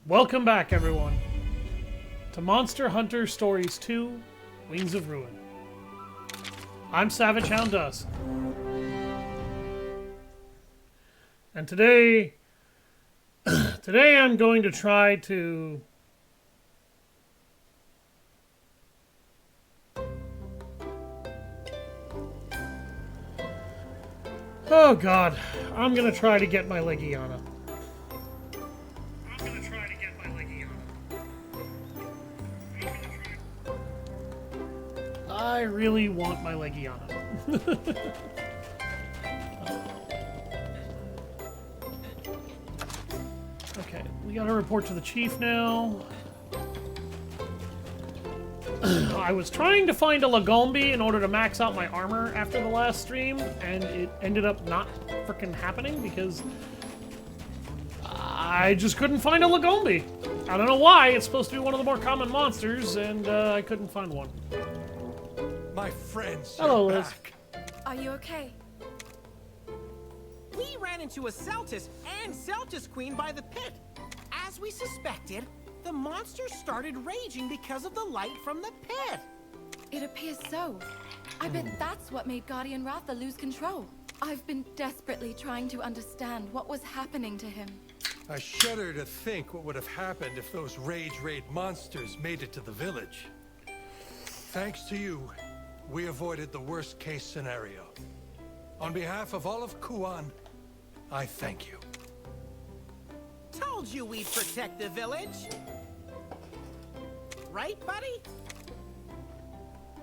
Welcome back, everyone, to Monster Hunter Stories 2, Wings of Ruin. I'm Savage Hound Dusk. And today I'm going to try to... Oh God, I'm going to try to get my Legiana. I really want my Legiana. Okay, we gotta report to the chief now. I was trying to find a Lagombi in order to max out my armor after the last stream, and it ended up not frickin' happening because I just couldn't find a Lagombi. I don't know why. It's supposed to be one of the more common monsters, and I couldn't find one. My friends, hello, you're Liz. back. Are you okay? We ran into a Celtis and Celtis Queen by the pit. As we suspected, the monster started raging because of the light from the pit. It appears so. I bet that's what made Guardian Ratha lose control. I've been desperately trying to understand what was happening to him. I shudder to think what would have happened if those rage raid monsters made it to the village. Thanks to you, we avoided the worst case scenario. On behalf of all of Kuan, I thank you. Told you we'd protect the village. Right, buddy?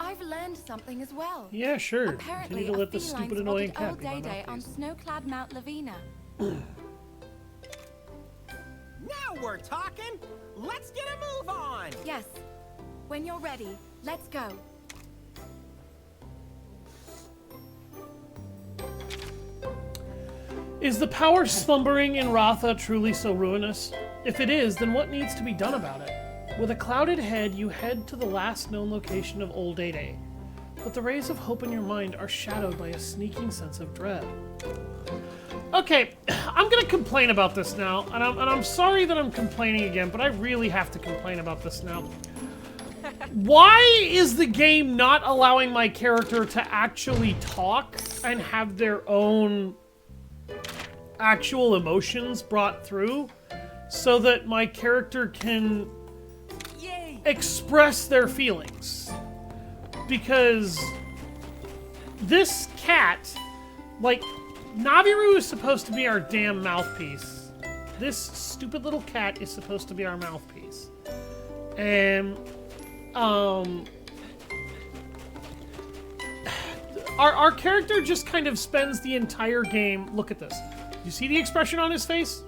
I've learned something as well. Yeah, sure. Apparently, Continue to let the stupid annoying cat old be my Day on mouthpiece. snow-clad Mount Lavina. Now we're talking. Let's get a move on. Yes. When you're ready, let's go. Is the power slumbering in Ratha truly so ruinous? If it is, then what needs to be done about it? With a clouded head, you head to the last known location of Old Day. But the rays of hope in your mind are shadowed by a sneaking sense of dread. Okay, I'm gonna complain about this now, and I'm sorry that I'm complaining again, but I really have to complain about this now. Why is the game not allowing my character to actually talk and have their own actual emotions brought through so that my character can express their feelings? Because this cat, like, Naviru is supposed to be our damn mouthpiece. This stupid little cat is supposed to be our mouthpiece. And our character just kind of spends the entire game. Look at this. You see the expression on his face?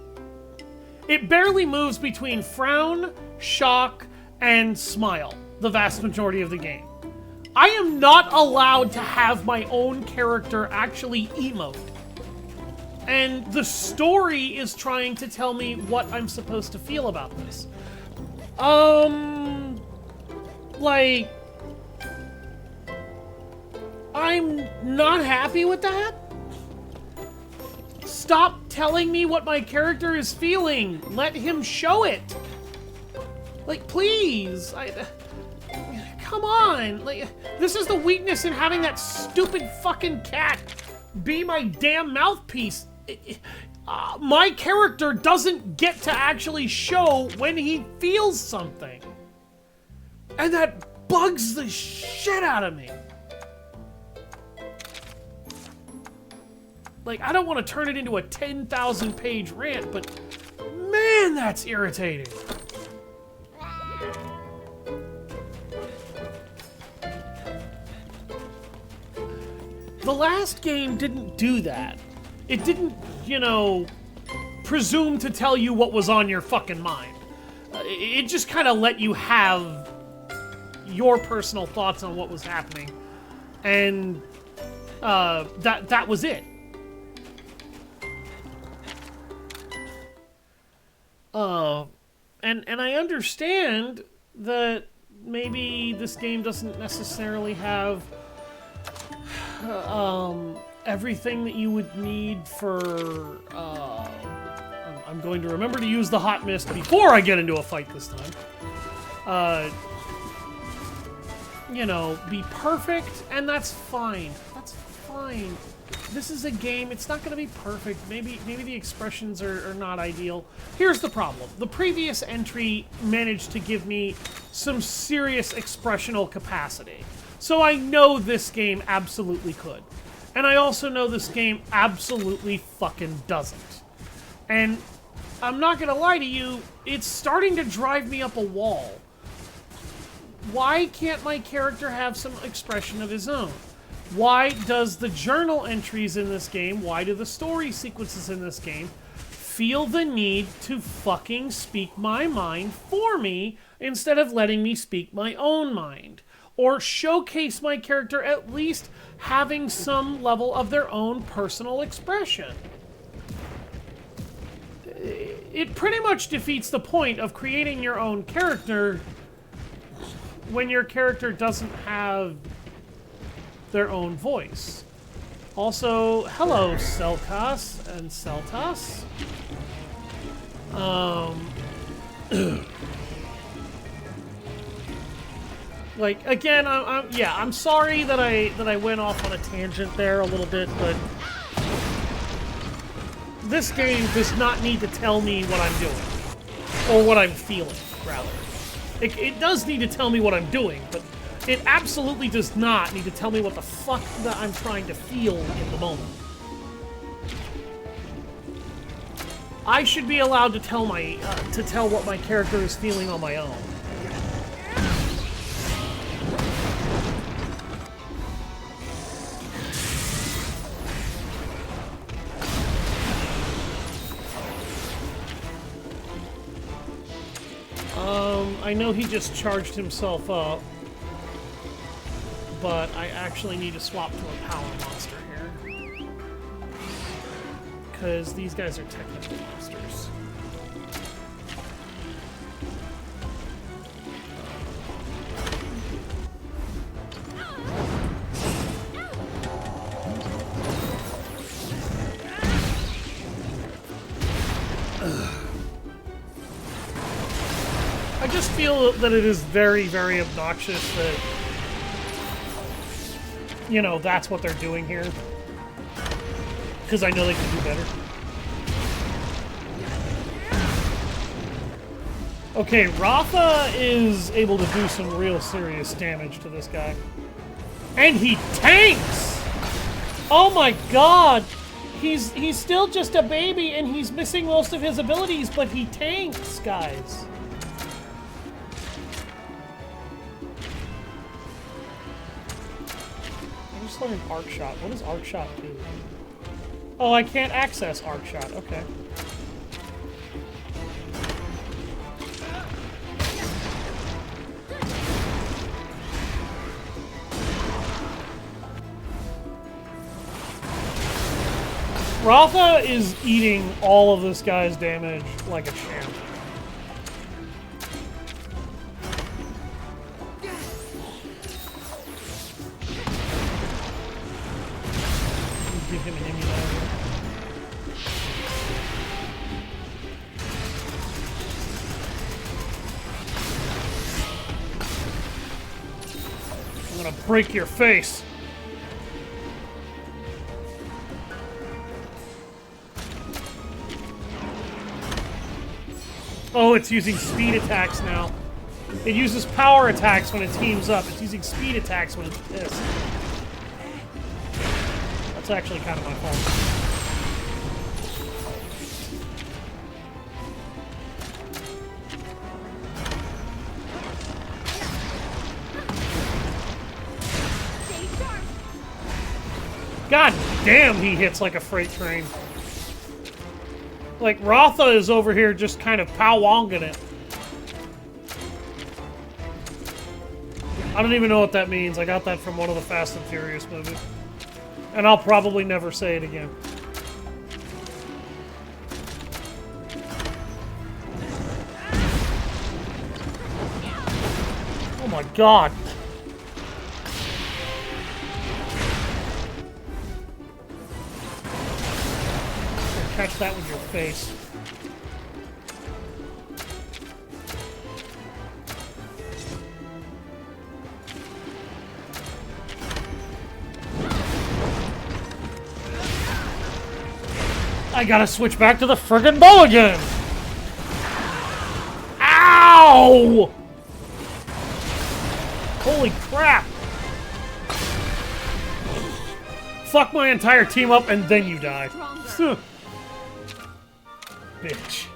It barely moves between frown, shock, and smile the vast majority of the game. I am not allowed to have my own character actually emote. And the story is trying to tell me what I'm supposed to feel about this. Like, I'm not happy with that. Stop telling me what my character is feeling. Let him show it. Like, please. Come on. Like, this is the weakness in having that stupid fucking cat be my damn mouthpiece. My character doesn't get to actually show when he feels something. And that bugs the shit out of me. Like, I don't want to turn it into a 10,000 page rant, but man, that's irritating. The last game didn't do that. It didn't, you know, presume to tell you what was on your fucking mind. It just kind of let you have your personal thoughts on what was happening. And that was it. And I understand that maybe this game doesn't necessarily have everything that you would need for I'm going to remember to use the hot mist before I get into a fight this time. You know, be perfect, and that's fine. That's fine. This is a game. It's not going to be perfect. Maybe the expressions are not ideal. Here's the problem. The previous entry managed to give me some serious expressional capacity. So I know this game absolutely could. And I also know this game absolutely fucking doesn't. And I'm not going to lie to you, it's starting to drive me up a wall. Why can't my character have some expression of his own? Why does the journal entries in this game, why do the story sequences in this game feel the need to fucking speak my mind for me instead of letting me speak my own mind? Or showcase my character at least having some level of their own personal expression? It pretty much defeats the point of creating your own character when your character doesn't have their own voice. Also, hello, Selkas and Seltas. Like, again, I'm sorry that I went off on a tangent there a little bit, but this game does not need to tell me what I'm doing. Or what I'm feeling, rather. It does need to tell me what I'm doing, but it absolutely does not need to tell me what the fuck that I'm trying to feel in the moment. I should be allowed to tell what my character is feeling on my own. I know he just charged himself up, but I actually need to swap to a power monster here. Because these guys are technical monsters. I just feel that it is very, very obnoxious that, you know, that's what they're doing here. Because I know they can do better. Okay, Ratha is able to do some real serious damage to this guy. And he tanks! Oh my god! He's still just a baby and he's missing most of his abilities, but he tanks, guys. I just learned Arc Shot. What does Arc Shot do? Oh, I can't access Arc Shot. Okay. Ratha is eating all of this guy's damage like a champ. Give him an immunizer. I'm gonna break your face. Oh, it's using speed attacks now. It uses power attacks when it teams up. It's using speed attacks when it's pissed. That's actually kind of my fault. God damn, he hits like a freight train. Like, Ratha is over here just kind of pow-wonging it. I don't even know what that means. I got that from one of the Fast and Furious movies. And I'll probably never say it again. Oh my god. Catch that with your face. I gotta switch back to the friggin' bow again! Ow! Holy crap! Fuck my entire team up and then you die. Bitch.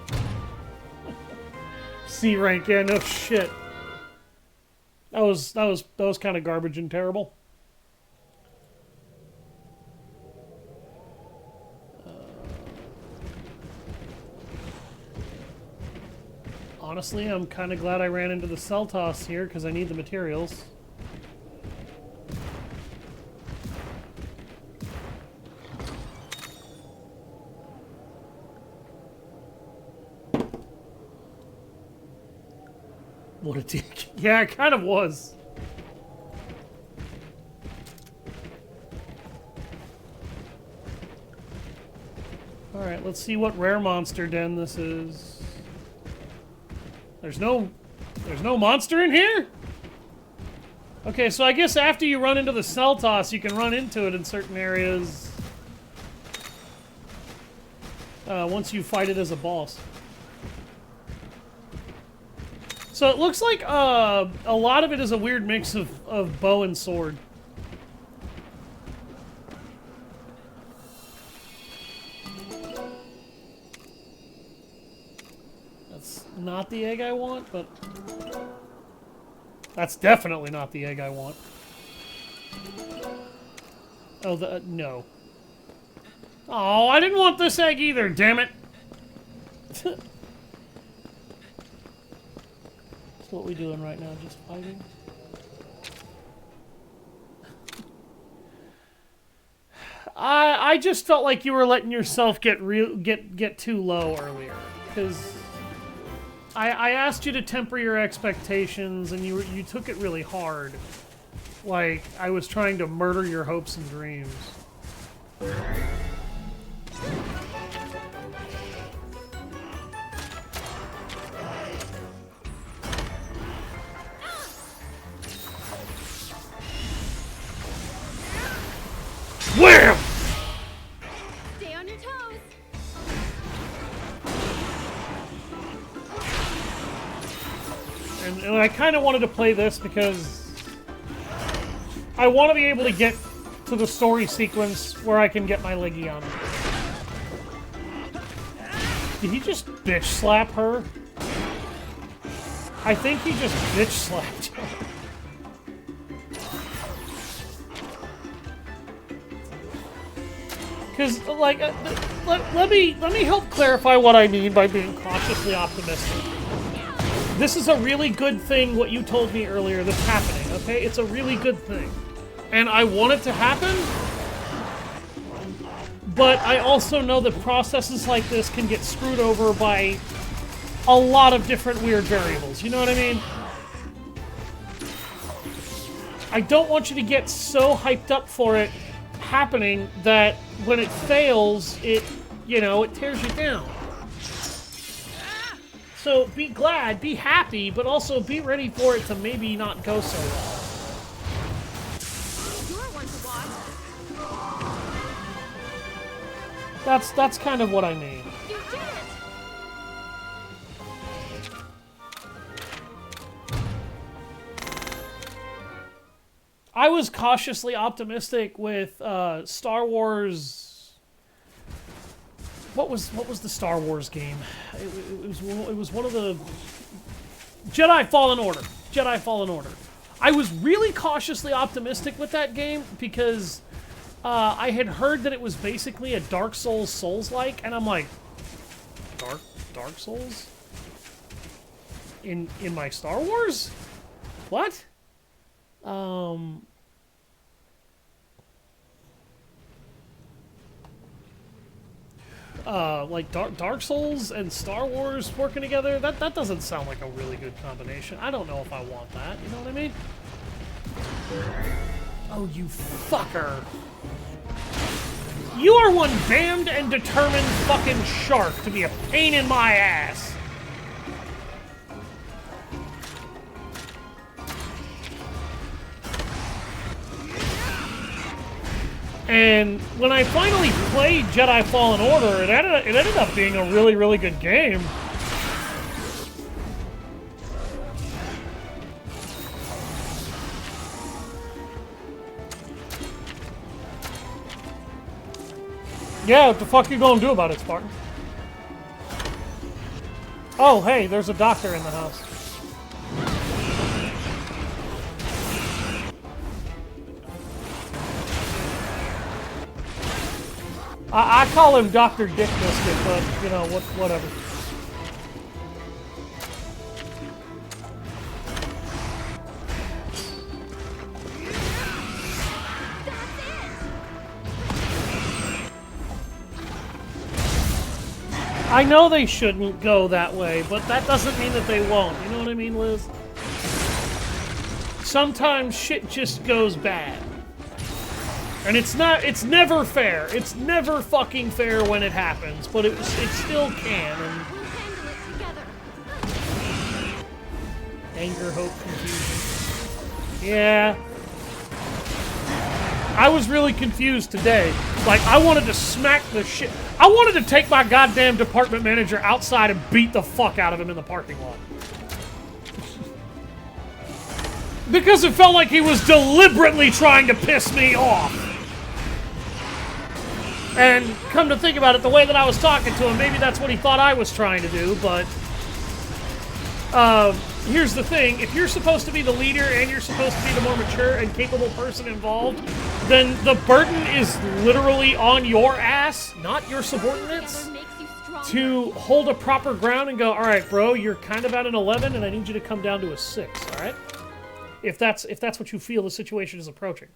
C rank, yeah, no shit. That was kind of garbage and terrible. Honestly, I'm kind of glad I ran into the cell toss here because I need the materials. What a dick. Yeah, it kind of was. Alright, let's see what rare monster den this is. There's no monster in here? Okay, so I guess after you run into the cell toss, you can run into it in certain areas. Once you fight it as a boss. So it looks like a lot of it is a weird mix of bow and sword. That's not the egg I want, but that's definitely not the egg I want. Oh, no. Oh, I didn't want this egg either, damn it! What we doing right now? Just fighting? I just felt like you were letting yourself get too low earlier, because I asked you to temper your expectations and you took it really hard, like I was trying to murder your hopes and dreams. Wham! Stay on your toes. And I kind of wanted to play this because I want to be able to get to the story sequence where I can get my Legiana. Did he just bitch slap her? I think he just bitch slapped her. Because, like, let me help clarify what I mean by being cautiously optimistic. This is a really good thing, what you told me earlier, that's happening, okay? It's a really good thing. And I want it to happen, but I also know that processes like this can get screwed over by a lot of different weird variables, you know what I mean? I don't want you to get so hyped up for it happening that when it fails, it tears you down. So be glad, be happy, but also be ready for it to maybe not go so well. You're one to watch. That's kind of what I mean. You did it. I was cautiously optimistic with Star Wars. What was the Star Wars game? It was one of the Jedi Fallen Order. Jedi Fallen Order. I was really cautiously optimistic with that game because I had heard that it was basically a Dark Souls-like, and I'm like, Dark Souls? In my Star Wars? What? Like Dark Souls and Star Wars working together, that doesn't sound like a really good combination. I don't know if I want that, you know what I mean? Oh, you fucker. You are one damned and determined fucking shark to be a pain in my ass. And when I finally played Jedi Fallen Order, it ended up being a really, really good game. Yeah, what the fuck you gonna do about it, Spartan? Oh, hey, there's a doctor in the house. I call him Dr. Dick Biscuit, but, you know, whatever. I know they shouldn't go that way, but that doesn't mean that they won't. You know what I mean, Liz? Sometimes shit just goes bad. And it's never fair. It's never fucking fair when it happens, but it still can. And We'll handle it together. anger, hope, confusion. Yeah. I was really confused today. Like, I wanted to smack the shit. I wanted to take my goddamn department manager outside and beat the fuck out of him in the parking lot. Because it felt like he was deliberately trying to piss me off. And come to think about it, the way that I was talking to him, maybe that's what he thought I was trying to do, but... here's the thing, if you're supposed to be the leader and you're supposed to be the more mature and capable person involved, then the burden is literally on your ass, not your subordinates, Makes you stronger. to hold a proper ground and go, alright bro, you're kind of at an 11 and I need you to come down to a 6, alright? If that's what you feel the situation is approaching.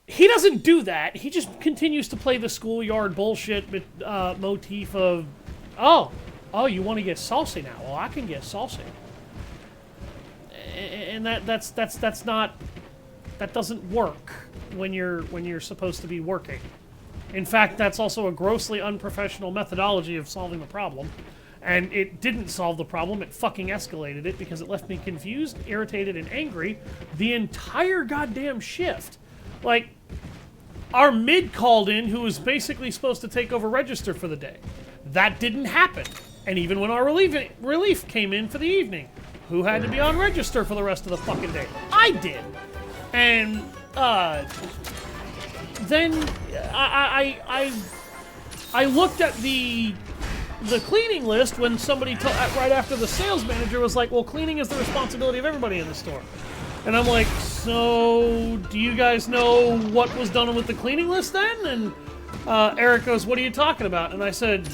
He doesn't do that. He just continues to play the schoolyard bullshit motif of, oh, you want to get saucy now? Well, I can get saucy. And that doesn't work when you're supposed to be working. In fact, that's also a grossly unprofessional methodology of solving the problem. And it didn't solve the problem, it fucking escalated it because it left me confused, irritated, and angry the entire goddamn shift. Like, our mid called in who was basically supposed to take over register for the day. That didn't happen. And even when our relief came in for the evening, who had to be on register for the rest of the fucking day? I did. And, then I looked at the cleaning list when somebody right after the sales manager was like, well, cleaning is the responsibility of everybody in the store. And I'm like, so do you guys know what was done with the cleaning list then? And Eric goes, what are you talking about? And I said,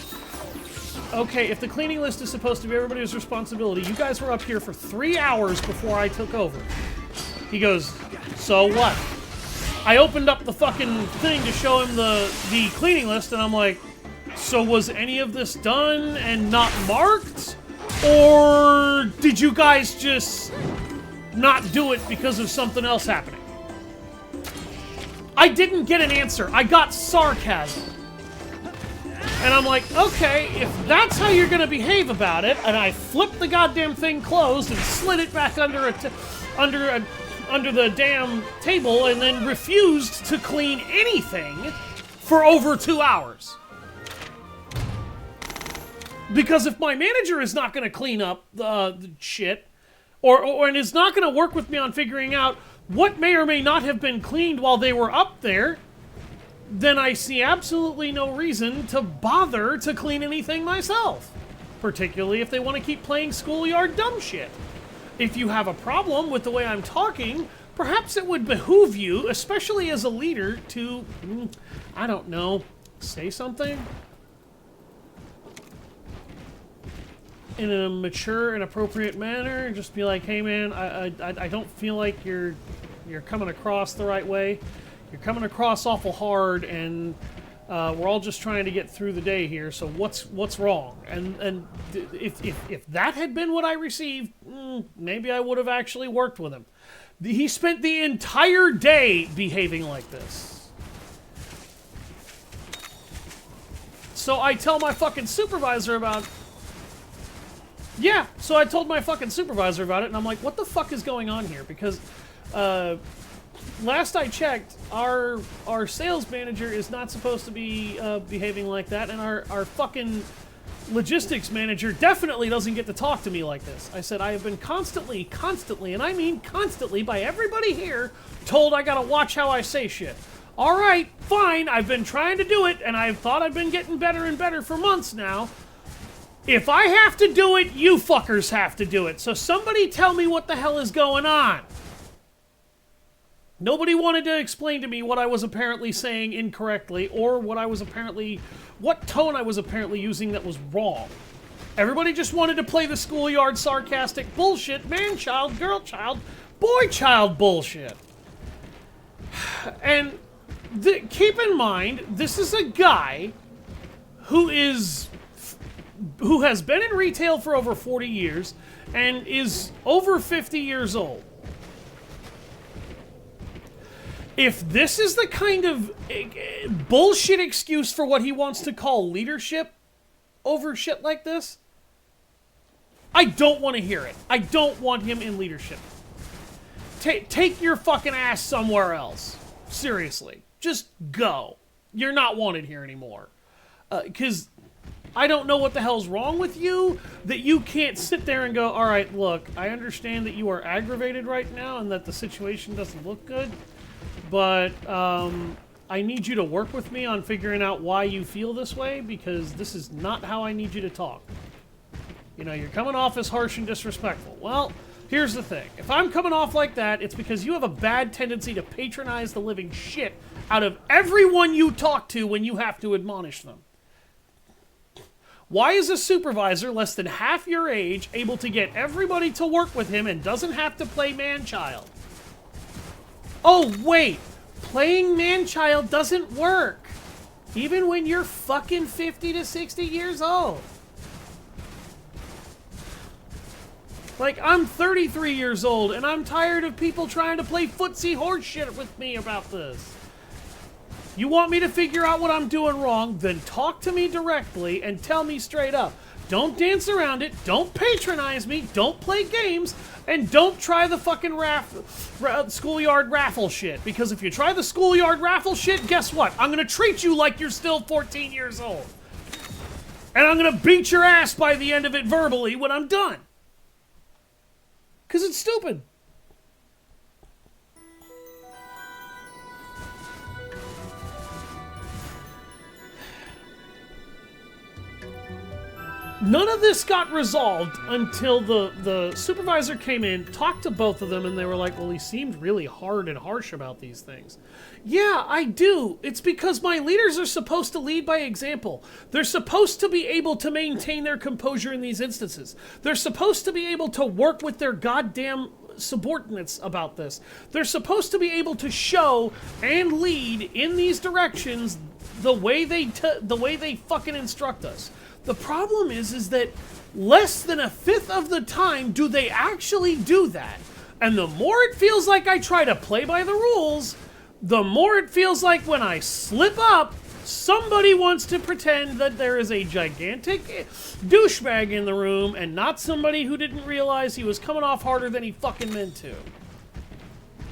okay, if the cleaning list is supposed to be everybody's responsibility, you guys were up here for 3 hours before I took over. He goes, so what? I opened up the fucking thing to show him the cleaning list, and I'm like, so was any of this done and not marked? Or did you guys just not do it because of something else happening? I didn't get an answer. I got sarcasm. And I'm like, okay, if that's how you're gonna behave about it, and I flipped the goddamn thing closed and slid it back under the damn table and then refused to clean anything for over 2 hours. Because if my manager is not gonna clean up the shit, and is not gonna work with me on figuring out what may or may not have been cleaned while they were up there, then I see absolutely no reason to bother to clean anything myself. Particularly if they want to keep playing schoolyard dumb shit. If you have a problem with the way I'm talking, perhaps it would behoove you, especially as a leader, to, I don't know, say something? In a mature and appropriate manner, just be like, hey man, I don't feel like you're coming across the right way. You're coming across awful hard, and we're all just trying to get through the day here. So what's wrong? And if that had been what I received, maybe I would have actually worked with him. He spent the entire day behaving like this. So I tell my fucking supervisor about. Yeah, so I told my fucking supervisor about it, and I'm like, what the fuck is going on here? Because last I checked, our sales manager is not supposed to be behaving like that, and our fucking logistics manager definitely doesn't get to talk to me like this. I said, I have been constantly, and I mean constantly, by everybody here, told I gotta watch how I say shit. Alright, fine, I've been trying to do it, and I've thought I've been getting better and better for months now. If I have to do it, you fuckers have to do it. So somebody tell me what the hell is going on. Nobody wanted to explain to me what I was apparently saying incorrectly, or what tone I was apparently using that was wrong. Everybody just wanted to play the schoolyard sarcastic bullshit, man-child, girl-child, boy-child bullshit. And keep in mind, this is a guy who has been in retail for over 40 years and is over 50 years old. If this is the kind of bullshit excuse for what he wants to call leadership over shit like this, I don't want to hear it. I don't want him in leadership. Take your fucking ass somewhere else. Seriously. Just go. You're not wanted here anymore. Because I don't know what the hell's wrong with you that you can't sit there and go, all right, look, I understand that you are aggravated right now and that the situation doesn't look good. But I need you to work with me on figuring out why you feel this way, because this is not how I need you to talk. You know, you're coming off as harsh and disrespectful. Well, here's the thing. If I'm coming off like that, it's because you have a bad tendency to patronize the living shit out of everyone you talk to when you have to admonish them. Why is a supervisor less than half your age able to get everybody to work with him and doesn't have to play man-child? Oh, wait. Playing man-child doesn't work. Even when you're fucking 50 to 60 years old. Like, I'm 33 years old, and I'm tired of people trying to play footsie horse shit with me about this. You want me to figure out what I'm doing wrong, then talk to me directly and tell me straight up. Don't dance around it, don't patronize me, don't play games, and don't try the fucking schoolyard raffle shit. Because if you try the schoolyard raffle shit, guess what? I'm gonna treat you like you're still 14 years old. And I'm gonna beat your ass by the end of it verbally when I'm done. Because it's stupid. None of this got resolved until the supervisor came in, talked to both of them, and they were like, well, he seemed really hard and harsh about these things. Yeah, I do. It's because my leaders are supposed to lead by example. They're supposed to be able to maintain their composure in these instances. They're supposed to be able to work with their goddamn subordinates about this. They're supposed to be able to show and lead in these directions the way they fucking instruct us. The problem is that less than a fifth of the time do they actually do that. And the more it feels like I try to play by the rules, the more it feels like when I slip up, somebody wants to pretend that there is a gigantic douchebag in the room and not somebody who didn't realize he was coming off harder than he fucking meant to.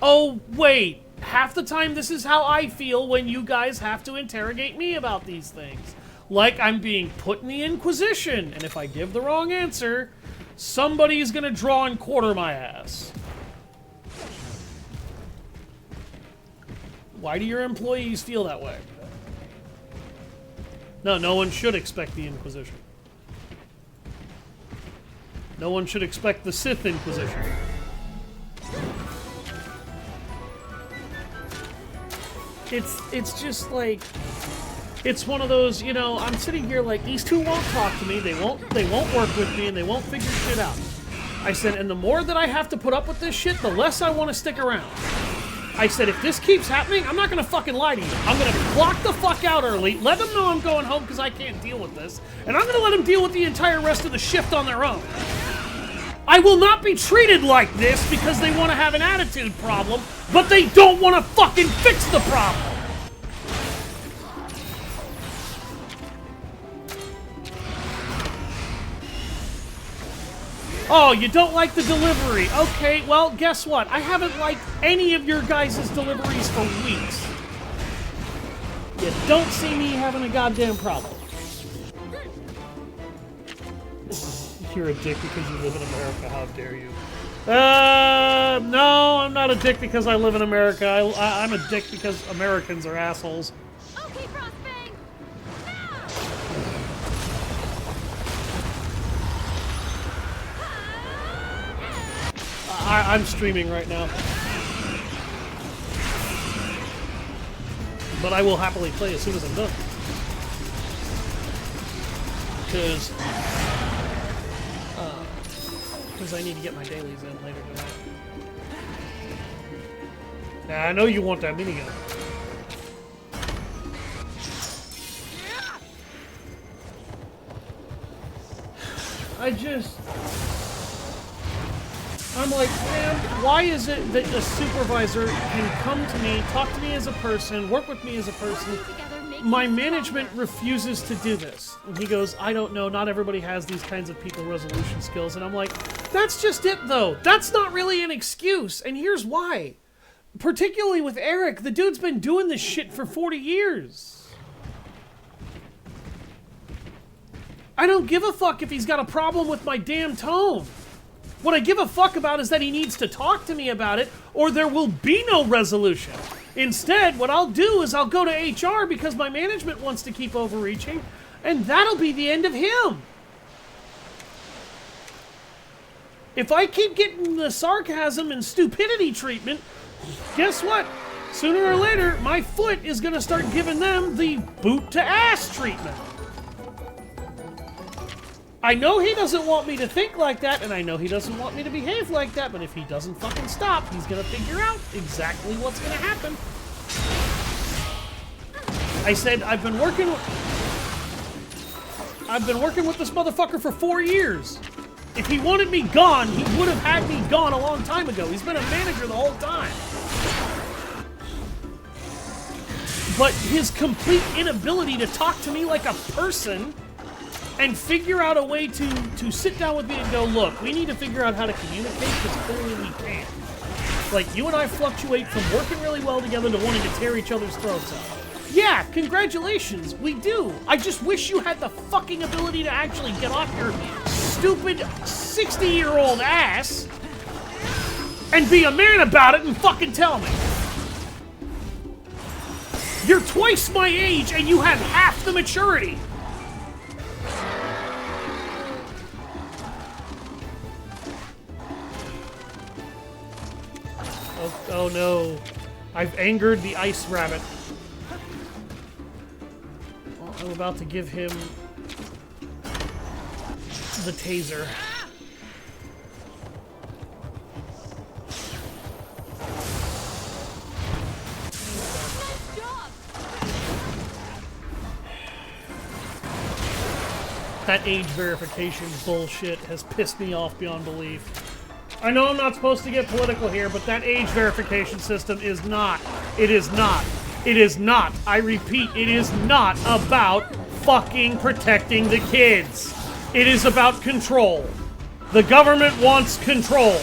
Oh, wait. Half the time this is how I feel when you guys have to interrogate me about these things. Like I'm being put in the Inquisition, and if I give the wrong answer, somebody's gonna draw and quarter my ass. Why do your employees feel that way? No one should expect the Inquisition. No one should expect the Sith Inquisition. It's just like... It's one of those, you know, I'm sitting here like, these two won't talk to me, they won't work with me, and they won't figure shit out. I said, and the more that I have to put up with this shit, the less I want to stick around. I said, if this keeps happening, I'm not gonna fucking lie to you. I'm gonna clock the fuck out early, let them know I'm going home because I can't deal with this, and I'm gonna let them deal with the entire rest of the shift on their own. I will not be treated like this because they want to have an attitude problem, but they don't want to fucking fix the problem. Oh, you don't like the delivery. Okay, well, guess what? I haven't liked any of your guys' deliveries for weeks. You don't see me having a goddamn problem. You're a dick because you live in America. How dare you? No, I'm not a dick because I live in America. I'm a dick because Americans are assholes. Okay, Frostbang! I'm streaming right now. But I will happily play as soon as I'm done. Because I need to get my dailies in later tonight. Now, I know you want that minigun. I'm like, man, why is it that a supervisor can come to me, talk to me as a person, work with me as a person? My management refuses to do this. And he goes, I don't know, not everybody has these kinds of people resolution skills. And I'm like, that's just it, though. That's not really an excuse. And here's why. Particularly with Eric, the dude's been doing this shit for 40 years. I don't give a fuck if he's got a problem with my damn tone. What I give a fuck about is that he needs to talk to me about it, or there will be no resolution. Instead, what I'll do is I'll go to HR because my management wants to keep overreaching, and that'll be the end of him. If I keep getting the sarcasm and stupidity treatment, guess what? Sooner or later, my foot is going to start giving them the boot to ass treatment. I know he doesn't want me to think like that, and I know he doesn't want me to behave like that, but if he doesn't fucking stop, he's gonna figure out exactly what's gonna happen. I said, I've been working with this motherfucker for 4 years. If he wanted me gone, he would have had me gone a long time ago. He's been a manager the whole time. But his complete inability to talk to me like a person and figure out a way to sit down with me and go, look, we need to figure out how to communicate because clearly we can't. Like, you and I fluctuate from working really well together to wanting to tear each other's throats out. Yeah, congratulations, we do. I just wish you had the fucking ability to actually get off your stupid 60-year-old ass and be a man about it and fucking tell me. You're twice my age and you have half the maturity. Oh no. I've angered the ice rabbit. Well, I'm about to give him the taser. That age verification bullshit has pissed me off beyond belief. I know I'm not supposed to get political here, but that age verification system is not. It is not. It is not. I repeat, it is not about fucking protecting the kids. It is about control. The government wants control.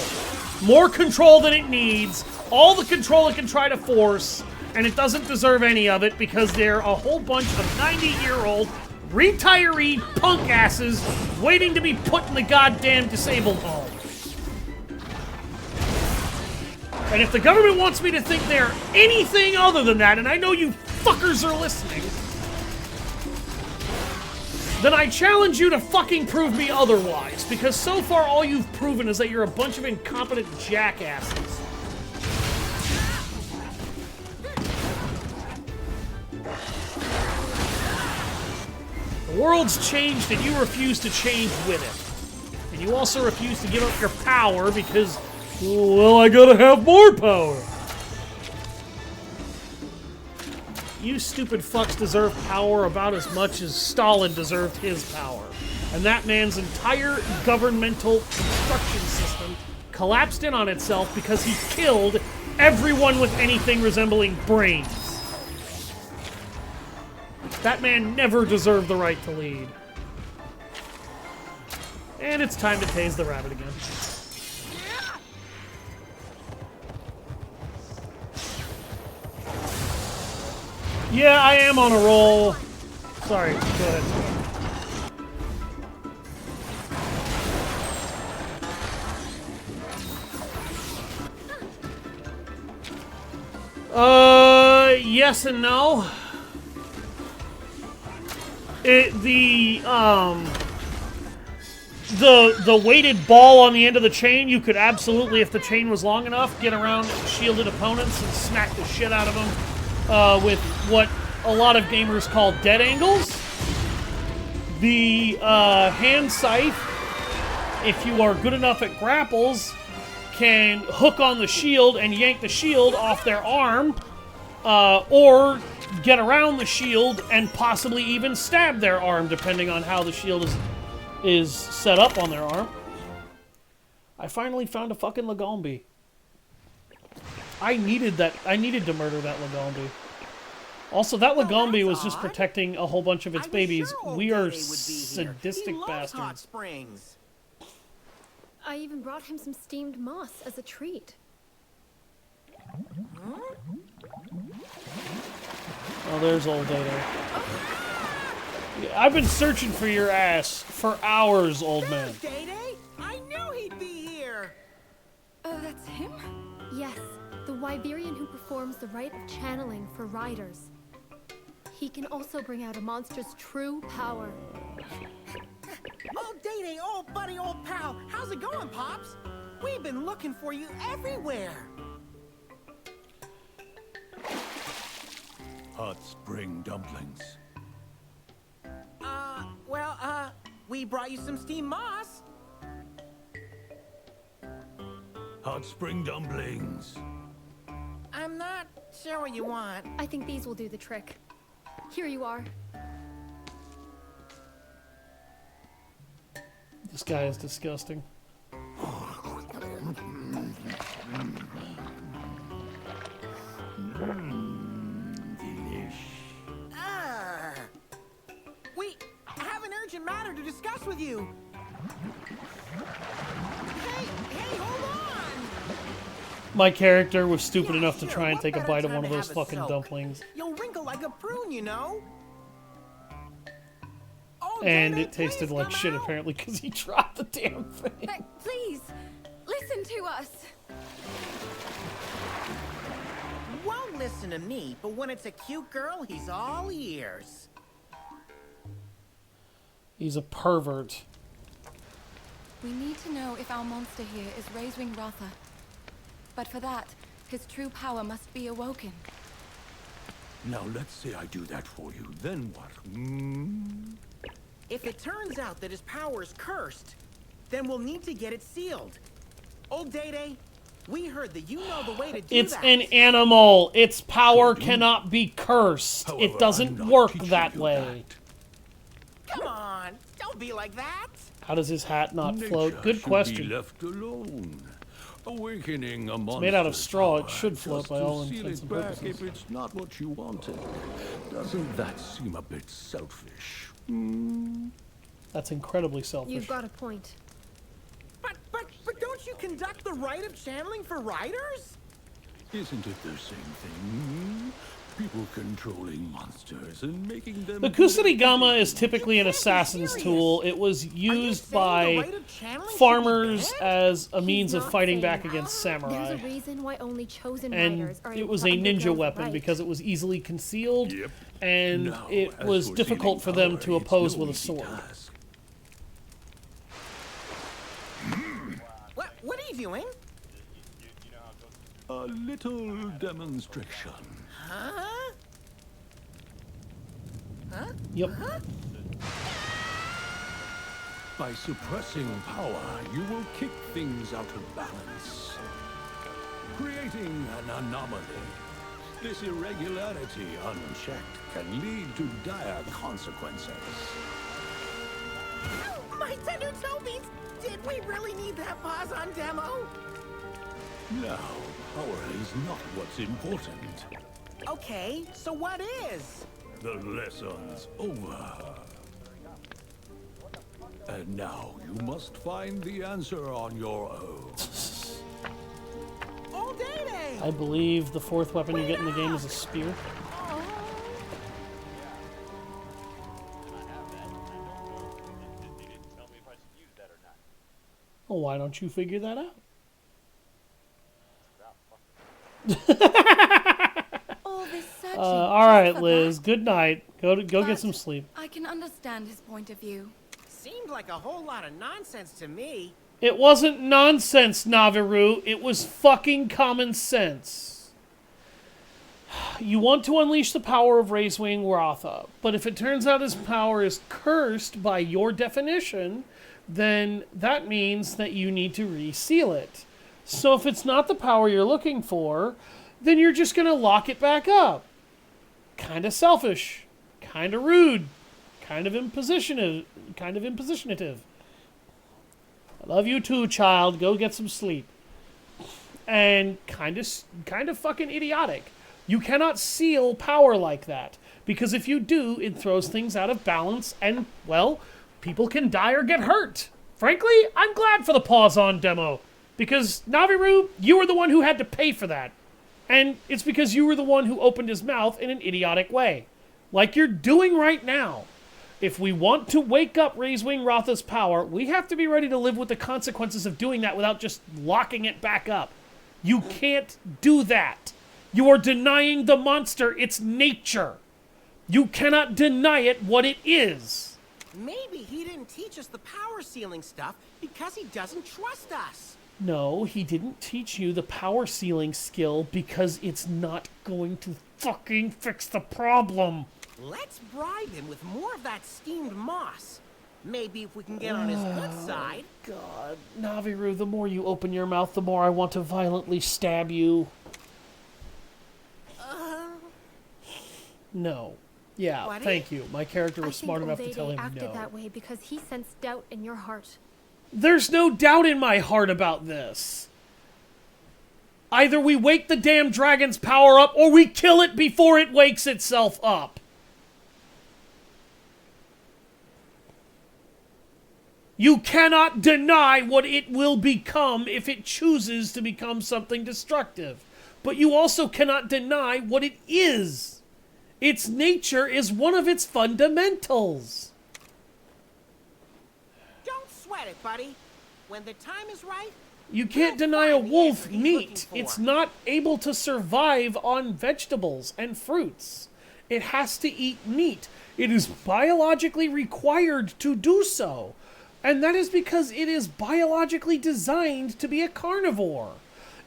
More control than it needs. All the control it can try to force, and it doesn't deserve any of it because they're a whole bunch of 90-year-old retiree punk asses waiting to be put in the goddamn disabled home. And if the government wants me to think they're anything other than that, and I know you fuckers are listening, then I challenge you to fucking prove me otherwise, because so far all you've proven is that you're a bunch of incompetent jackasses. The world's changed and you refuse to change with it. And you also refuse to give up your power because, well, I gotta have more power. You stupid fucks deserve power about as much as Stalin deserved his power. And that man's entire governmental construction system collapsed in on itself because he killed everyone with anything resembling brains. That man never deserved the right to lead. And it's time to tase the rabbit again. Yeah, I am on a roll. Sorry, go ahead. Yes and no. The weighted ball on the end of the chain, you could absolutely, if the chain was long enough, get around shielded opponents and smack the shit out of them with what a lot of gamers call dead angles. The hand scythe, if you are good enough at grapples, can hook on the shield and yank the shield off their arm, or get around the shield and possibly even stab their arm, depending on how the shield is set up on their arm. I finally found a fucking Legiana. I needed that. I needed to murder that Legiana. Also, that Legiana was just protecting a whole bunch of its babies. We are sadistic bastards. Hot springs. I even brought him some steamed moss as a treat. Oh, there's old Data. I've been searching for your ass for hours, old man. Day-Day? I knew he'd be here. That's him? Yes, the Wyverian who performs the rite of channeling for riders. He can also bring out a monster's true power. Oh, Day-Day, old buddy, old pal. How's it going, Pops? We've been looking for you everywhere. Hot spring dumplings. We brought you some steamed moss. Hot spring dumplings. I'm not sure what you want. I think these will do the trick. Here you are. This guy is disgusting. We have an urgent matter to discuss with you. Hey, hold on! My character was stupid enough to Sure, try and what take a better bite of time one of to those have a fucking soak? dumplings. You'll wrinkle like a prune, you know? Oh, And Day-Day, it tasted please like come shit, out. apparently, because he dropped the damn thing. But please, listen to us. Won't listen to me, but when it's a cute girl, he's all ears. He's a pervert. We need to know if our monster here is Razewing Ratha. But for that, his true power must be awoken. Now let's say I do that for you. Then what? If it turns out that his power is cursed, then we'll need to get it sealed. Old Day-Day, we heard that you know the way to do It's that. an animal. Its power cannot be cursed. However, It doesn't I'm not work teaching that you way. Come on, don't be like that. How does his hat not Nature float? Good should question. Be left alone. Awakening a It's made out of monster's straw. It power should float just by to all seal intents it and back purposes. if it's not what you wanted. Doesn't that seem a bit selfish? That's incredibly selfish. You've got a point. But don't you conduct the rite of channeling for riders? Isn't it the same thing? People controlling monsters and making them... The Kusarigama is typically an assassin's tool. It was used saying the by rite of channeling should be farmers banned? as a means of not fighting saying back that. against There's samurai. a reason why only chosen And riders are it able was to a undergo ninja the weapon rite. because it was easily concealed, Yep. and Now, it as was for difficult for sealing them to power, it's oppose no with a easy sword. task. What are you doing? A little demonstration. Huh? Yep. By suppressing power, you will kick things out of balance, creating an anomaly. This irregularity, unchecked, can lead to dire consequences. My tender tobies! Did we really need that pause on demo? Now, power is not what's important. Okay, so what is? The lesson's over. And now you must find the answer on your own. All day. I believe the fourth weapon you get in the game is a spear. Well, why don't you figure that out? All this searching. All right, Liz. Good night. Go get some sleep. I can understand his point of view. Seemed like a whole lot of nonsense to me. It wasn't nonsense, Naviru. It was fucking common sense. You want to unleash the power of Raisewing Ratha, but if it turns out his power is cursed by your definition, then that means that you need to reseal it. So if it's not the power you're looking for, then you're just going to lock it back up. Kind of selfish. Kind of rude. Kind of impositionative. I love you too, child. Go get some sleep. And kind of fucking idiotic. You cannot seal power like that. Because if you do, it throws things out of balance and, well, people can die or get hurt. Frankly, I'm glad for the pause on demo. Because, Naviru, you were the one who had to pay for that. And it's because you were the one who opened his mouth in an idiotic way. Like you're doing right now. If we want to wake up Raisewing Ratha's power, we have to be ready to live with the consequences of doing that without just locking it back up. You can't do that. You are denying the monster its nature. You cannot deny it what it is. Maybe he didn't teach us the power sealing stuff because he doesn't trust us. No, he didn't teach you the power sealing skill because it's not going to fucking fix the problem. Let's bribe him with more of that steamed moss. Maybe if we can get on his good side. God, Naviru, the more you open your mouth, the more I want to violently stab you. No. Yeah, Buddy? thank you. My character was I smart think enough to tell him acted no. that way because he sensed doubt in your heart. There's no doubt in my heart about this. Either we wake the damn dragon's power up, or we kill it before it wakes itself up. You cannot deny what it will become if it chooses to become something destructive. But you also cannot deny what it is. Its nature is one of its fundamentals. Don't sweat it, buddy. When the time is right, You can't we'll deny a find the wolf answer he's meat. looking for. It's not able to survive on vegetables and fruits. It has to eat meat. It is biologically required to do so. And that is because it is biologically designed to be a carnivore.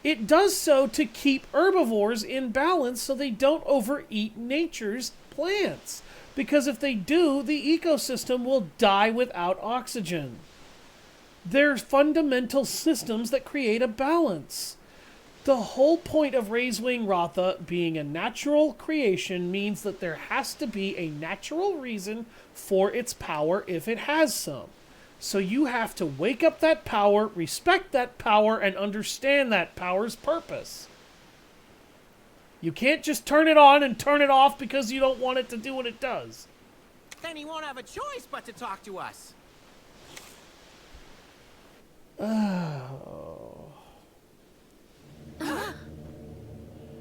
It does so to keep herbivores in balance so they don't overeat nature's plants. Because if they do, the ecosystem will die without oxygen. They're fundamental systems that create a balance. The whole point of Raisewing Ratha being a natural creation means that there has to be a natural reason for its power if it has some. So you have to wake up that power, respect that power, and understand that power's purpose. You can't just turn it on and turn it off because you don't want it to do what it does. Then he won't have a choice but to talk to us.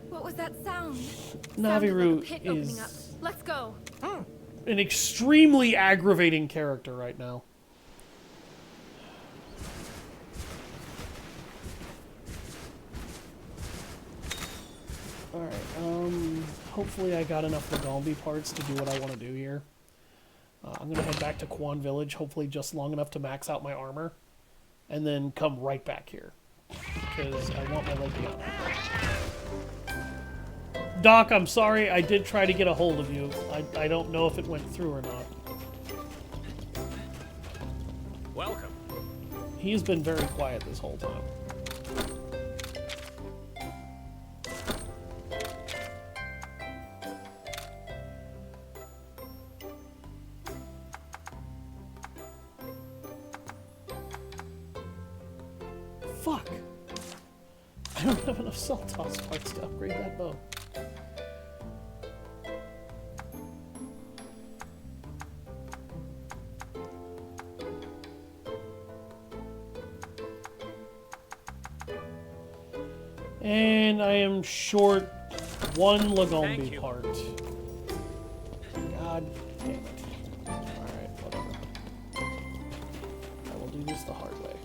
What was that sound? Sounded like a Naviru pit opening up. is Let's go. an extremely aggravating character right now. Alright, hopefully I got enough Legalby parts to do what I want to do here. I'm going to head back to Quan Village, hopefully just long enough to max out my armor, and then come right back here. Because I want my Legiana. Doc, I'm sorry, I did try to get a hold of you. I don't know if it went through or not. Welcome. He's been very quiet this whole time. Fuck! I don't have enough cell toss parts to upgrade that bow. And I am short one Thank Lagombi you. part. God damn it. Alright, whatever. I will do this the hard way.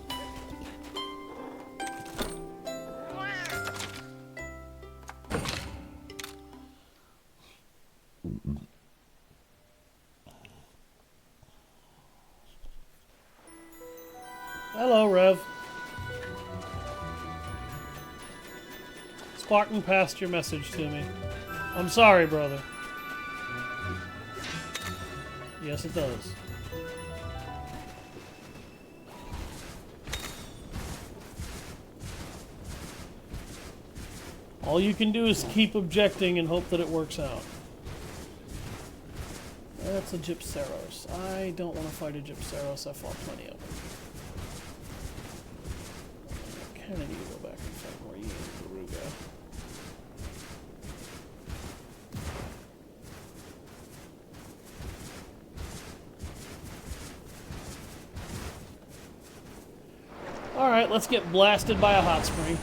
Hello, Rev. Spartan passed your message to me. I'm sorry, brother. Yes, it does. All you can do is keep objecting and hope that it works out. That's a Gypceros. I don't want to fight a Gypceros. I fought plenty of them. I kind of need to go back and fight more Garuga. Alright, let's get blasted by a hot spring.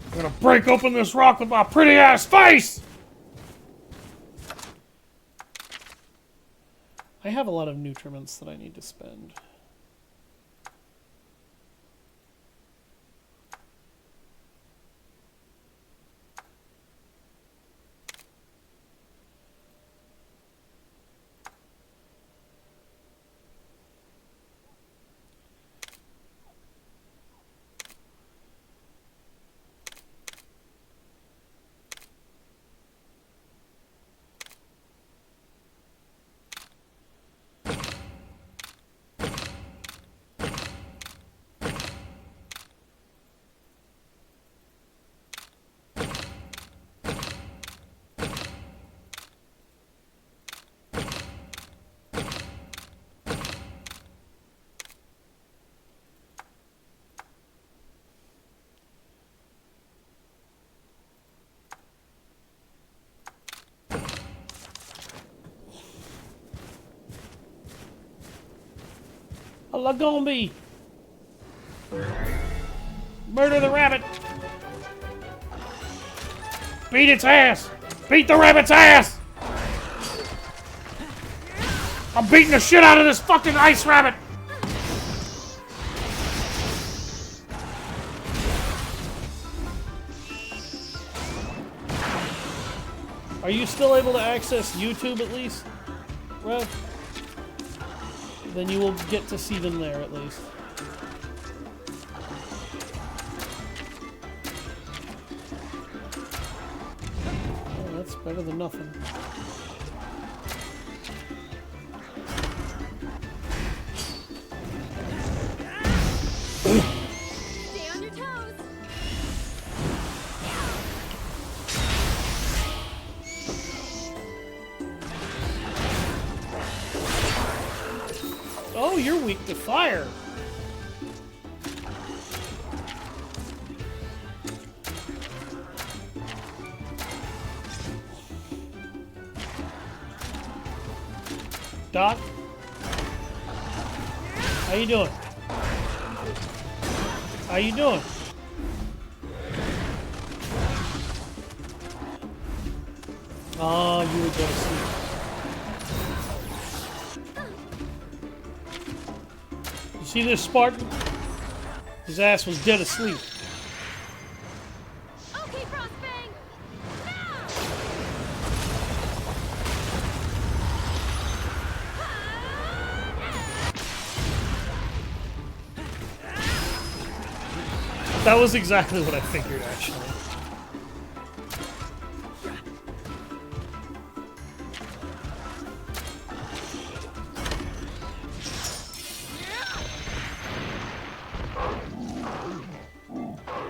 I'm gonna break open this rock with my pretty ass face! I have a lot of nutriments that I need to spend. A Lagombi! Murder the rabbit! Beat its ass! Beat the rabbit's ass! I'm beating the shit out of this fucking ice rabbit! Are you still able to access YouTube at least, Rev? Then you will get to see them there at least. Oh, that's better than nothing. Stay on your toes. Oh, you're weak to fire. Doc? How you doing? How you doing? Oh, you would go to sleep. You see this Spartan? His ass was dead asleep. Okay, Frostbang. That was exactly what I figured, actually.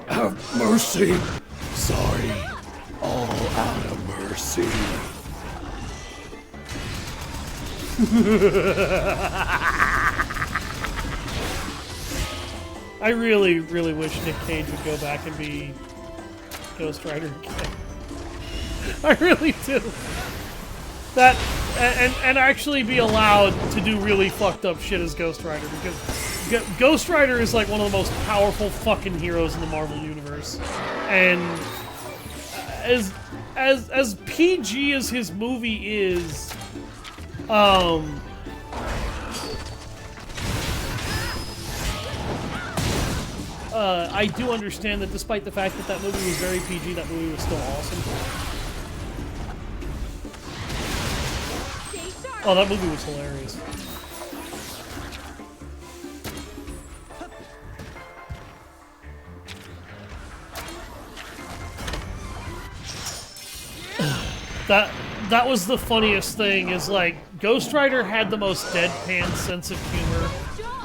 Have mercy. Sorry. All mercy. I really, really wish Nick Cage would go back and be Ghost Rider again. I really do. That and actually be allowed to do really fucked up shit as Ghost Rider, because Ghost Rider is like one of the most powerful fucking heroes in the Marvel universe, and as PG as his movie is, I do understand that despite the fact that that movie was very PG, that movie was still awesome. Oh, that movie was hilarious. That was the funniest thing, is like, Ghost Rider had the most deadpan sense of humor.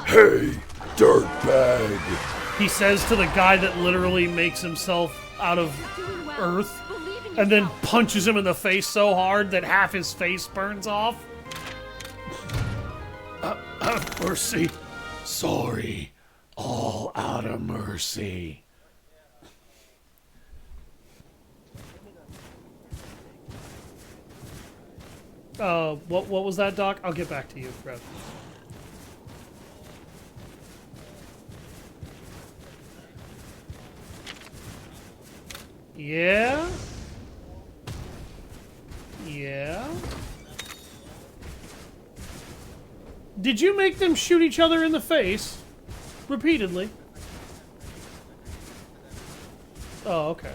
Hey, dirtbag. He says to the guy that literally makes himself out of earth and then punches him in the face so hard that half his face burns off. Have mercy. Sorry. All out of mercy. What was that, Doc? I'll get back to you, Rev. Yeah? Yeah? Did you make them shoot each other in the face? Repeatedly? Oh, okay.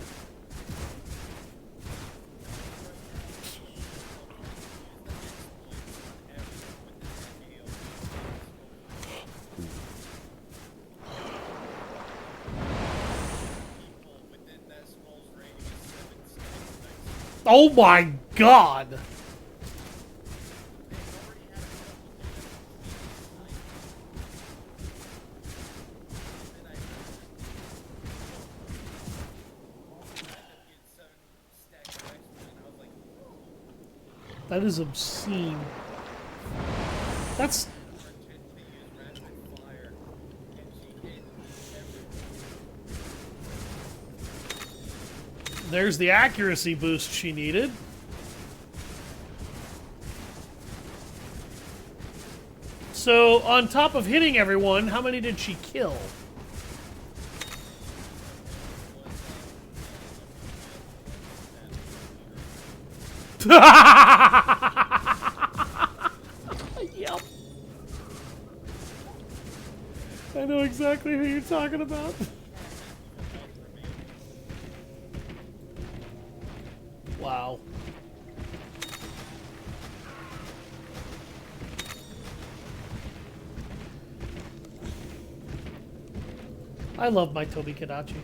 Oh my god! That is obscene. That's... There's the accuracy boost she needed. So, on top of hitting everyone, how many did she kill? Yep. I know exactly who you're talking about. Wow. I love my Toby Kadachi.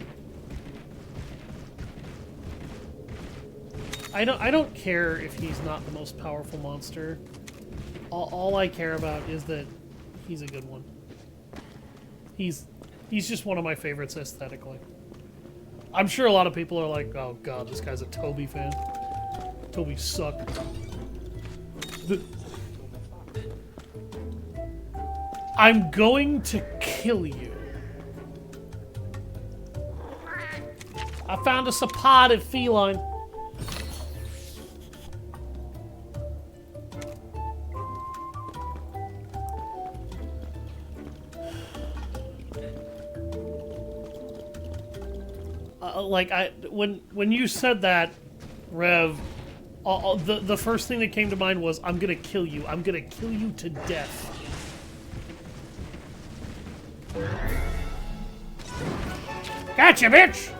I don't care if he's not the most powerful monster. All I care about is that he's a good one. He's just one of my favorites aesthetically. I'm sure a lot of people are like, oh god, this guy's a Toby fan. Toby sucked. I'm going to kill you. I found a spotted feline. When you said that, Rev, the first thing that came to mind was, I'm gonna kill you. I'm gonna kill you to death. Gotcha, bitch!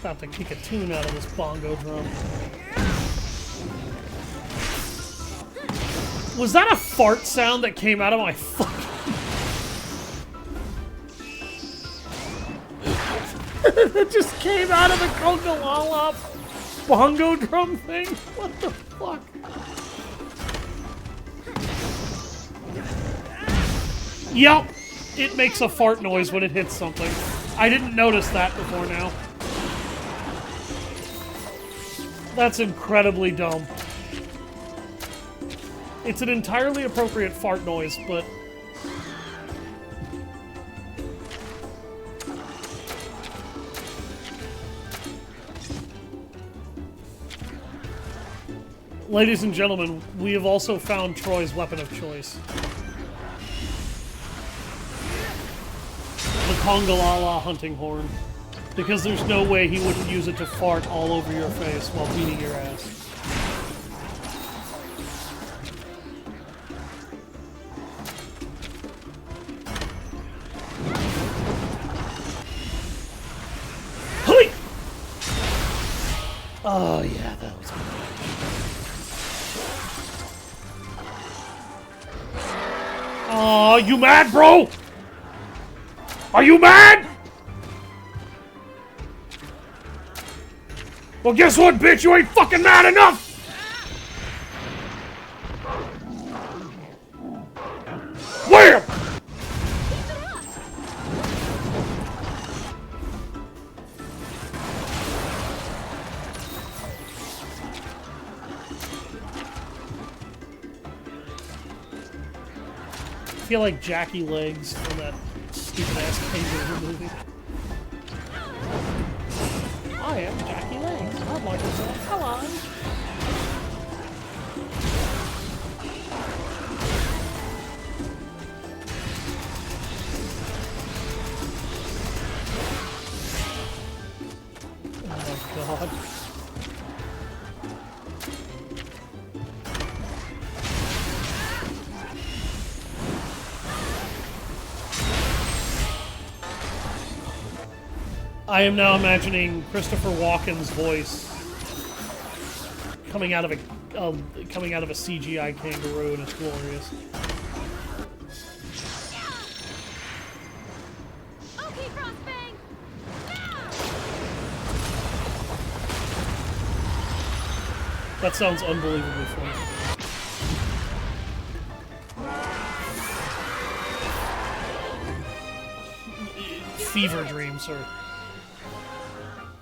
About to kick a tune out of this bongo drum. Was that a fart sound that came out of my fucking... It just came out of the Coca-Cola bongo drum thing? What the fuck? Yep, it makes a fart noise when it hits something. I didn't notice that before now. That's incredibly dumb. It's an entirely appropriate fart noise, but... Ladies and gentlemen, we have also found Troy's weapon of choice. The Kongalala hunting horn. Because there's no way he wouldn't use it to fart all over your face while beating your ass. Hey! Oh yeah, that was good. Aw, you mad, bro? Are you mad? Well, guess what, bitch? You ain't fucking mad enough! Wham! I feel like Jackie Legs from that stupid-ass kangaroo movie. I am Jackie Legs. I'd like to say hello. Oh my god. I am now imagining Christopher Walken's voice coming out of a CGI kangaroo, and it's glorious. Okay, Frostbang! That sounds unbelievably funny. Fever dream, sir.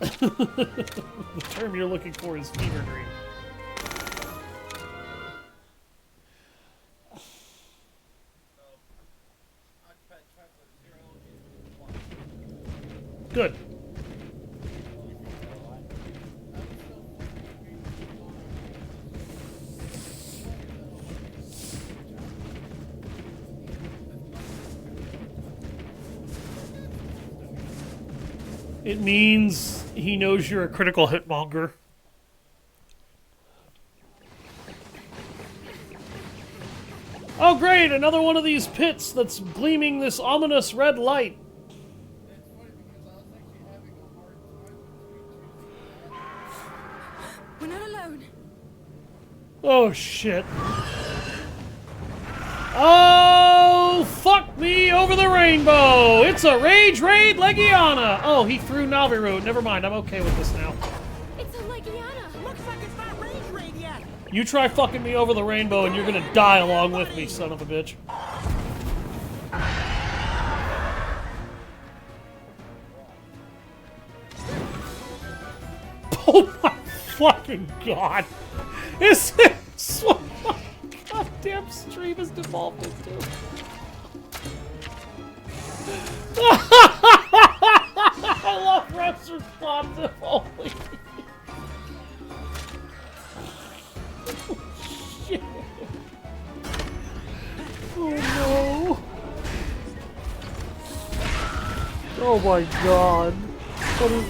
The term you're looking for is fever dream. Good. It means he knows you're a critical hitmonger. Oh great, another one of these pits that's gleaming this ominous red light. We're not alone. Oh shit. Oh, fuck me over the rainbow! It's a Rage Raid Legiana! Oh, he threw Naviru. Never mind, I'm okay with this now. It's a Legiana! Looks like it's not Rage Raid yet. You try fucking me over the rainbow and you're gonna die along with me, son of a bitch. Oh my fucking god! Is this what my goddamn stream has devolved into? I love Rep's response if only. Shit. Oh no. Oh my god.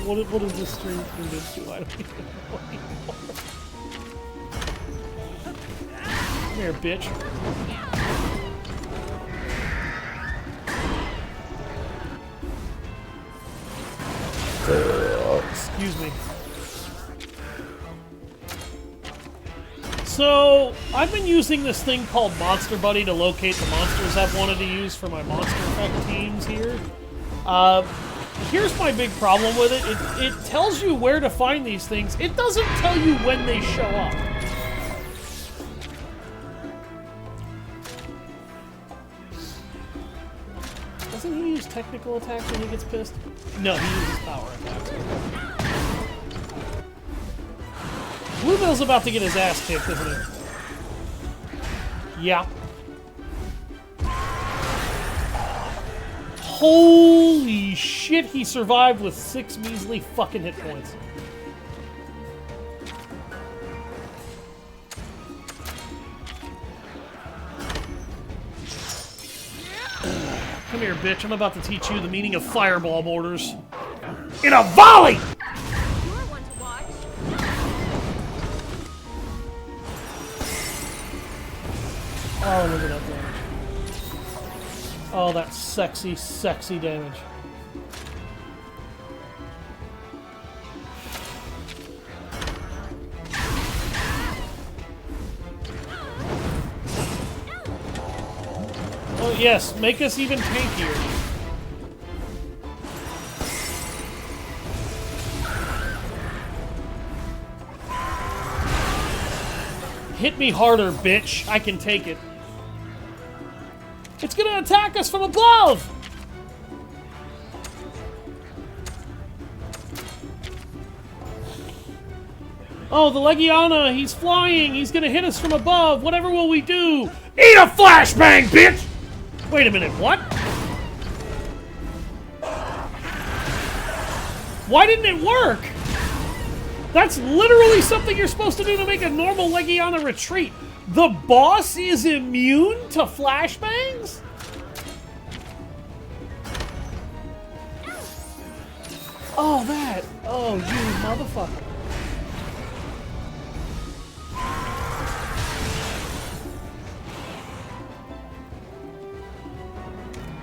What is this stream turned into? I don't even know anymore. Come here, bitch. Excuse me. So, I've been using this thing called Monster Buddy to locate the monsters I've wanted to use for my Monster Effect teams here. Here's my big problem with it. It tells you where to find these things. It doesn't tell you when they show up. use technical attacks when he gets pissed? No, he uses power attacks. Bluebell's about to get his ass kicked, isn't he? Yeah. Holy shit, he survived with 6 measly fucking hit points. Come here, bitch. I'm about to teach you the meaning of fireball mortars. In a volley! You're one to watch. Oh, look at that damage. Oh, that sexy, sexy damage. Oh, yes, make us even tankier. Hit me harder, bitch. I can take it. It's gonna attack us from above! Oh, the Legiana, he's flying! He's gonna hit us from above! Whatever will we do? Eat a flashbang, bitch! Wait a minute, what? Why didn't it work? That's literally something you're supposed to do to make a normal Legiana retreat. The boss is immune to flashbangs? Oh, that. Oh, you motherfucker.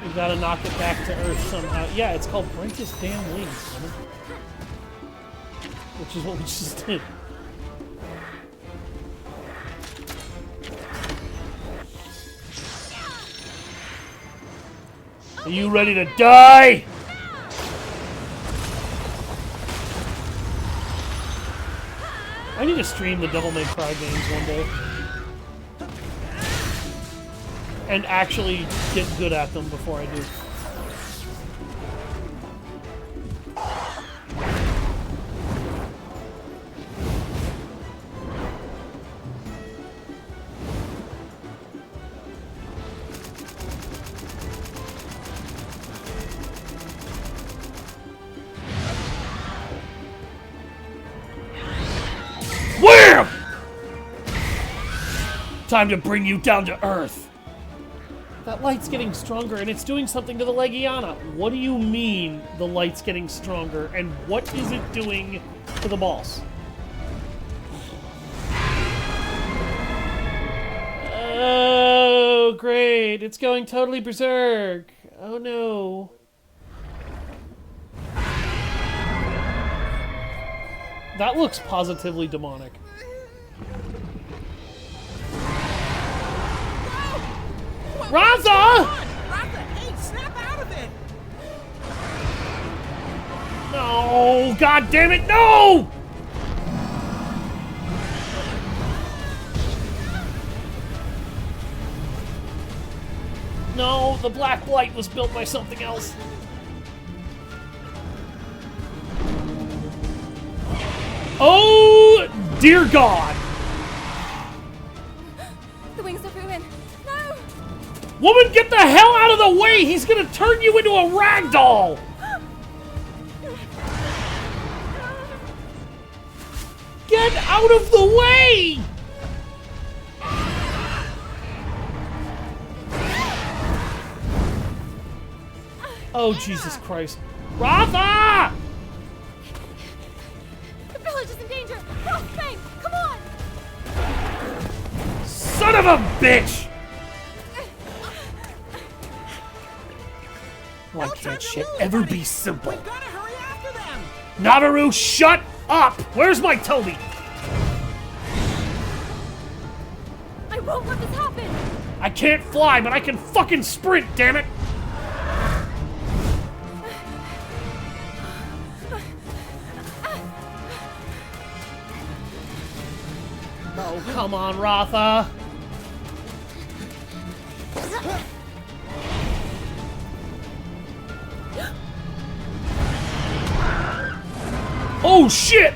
You gotta knock it back to Earth somehow. Yeah, it's called break his damn wings, woman. Which is what we just did. Are you ready to die? I need to stream the Devil May Cry games one day. And actually get good at them before I do. Wham! Time to bring you down to Earth. That light's getting stronger, and it's doing something to the Legiana. What do you mean, the light's getting stronger, and what is it doing to the boss? Oh, great. It's going totally berserk. Oh, no. That looks positively demonic. Raza! Raza, hey, snap out of it! No! God damn it, no! No, the Black Blight was built by something else. Oh, dear God! The wings of ruin. No! Woman, get the hell out of the way! He's gonna turn you into a ragdoll! Get out of the way! Oh, Jesus Christ. Rafa! The village is in danger! Frostbang! Come on! Son of a bitch! Why can't shit ever be simple? We gotta hurry after them! Nabaru, shut up! Where's my Toby? I won't let this happen! I can't fly, but I can fucking sprint, damn it! Oh, come on, Ratha! Oh shit!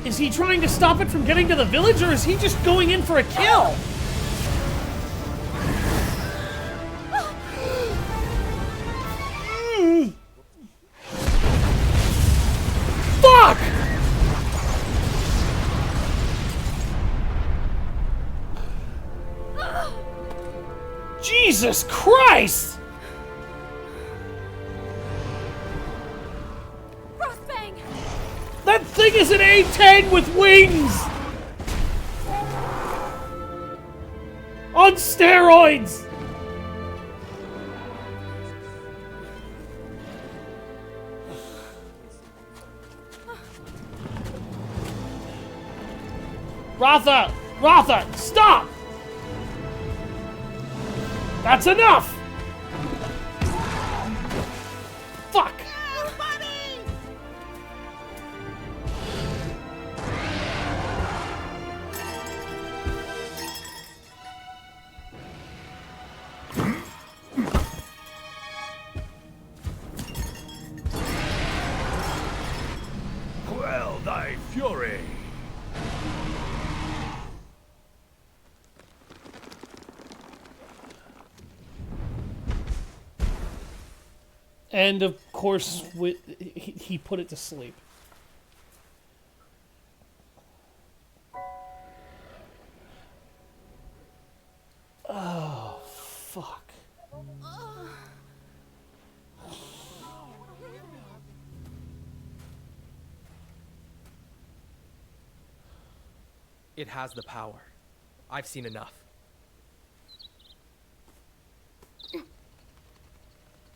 Is he trying to stop it from getting to the village, or is he just going in for a kill? Fuck! Jesus Christ! Frostbang! That thing is an A-10 with wings! On steroids! Ratha! Ratha! Stop! That's enough! Fuck! Quell thy fury. And of course, he put it to sleep. Oh, fuck. It has the power. I've seen enough.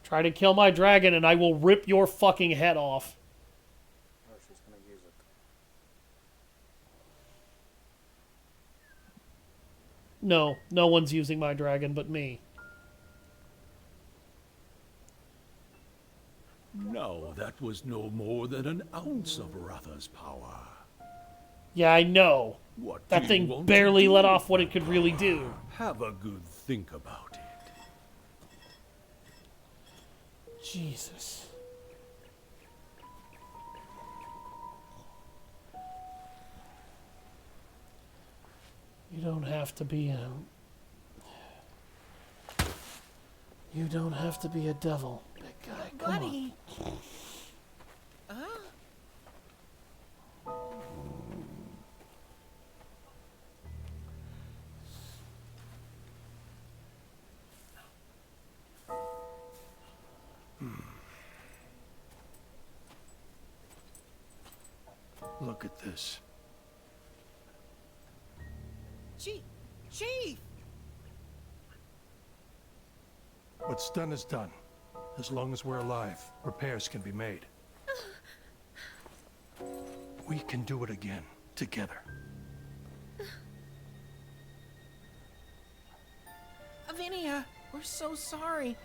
Try to kill my dragon and I will rip your fucking head off. Oh, she's gonna use it. No, no one's using my dragon but me. No, that was no more than an ounce of Ratha's power. Yeah, I know. What That do you thing want to barely do? let off what it could really do. Have a good think about it. Jesus. You don't have to be a... You don't have to be a devil, big guy. Come on. Buddy. Look at this. Chief! What's done is done. As long as we're alive, repairs can be made. We can do it again, together. Avinia, we're so sorry.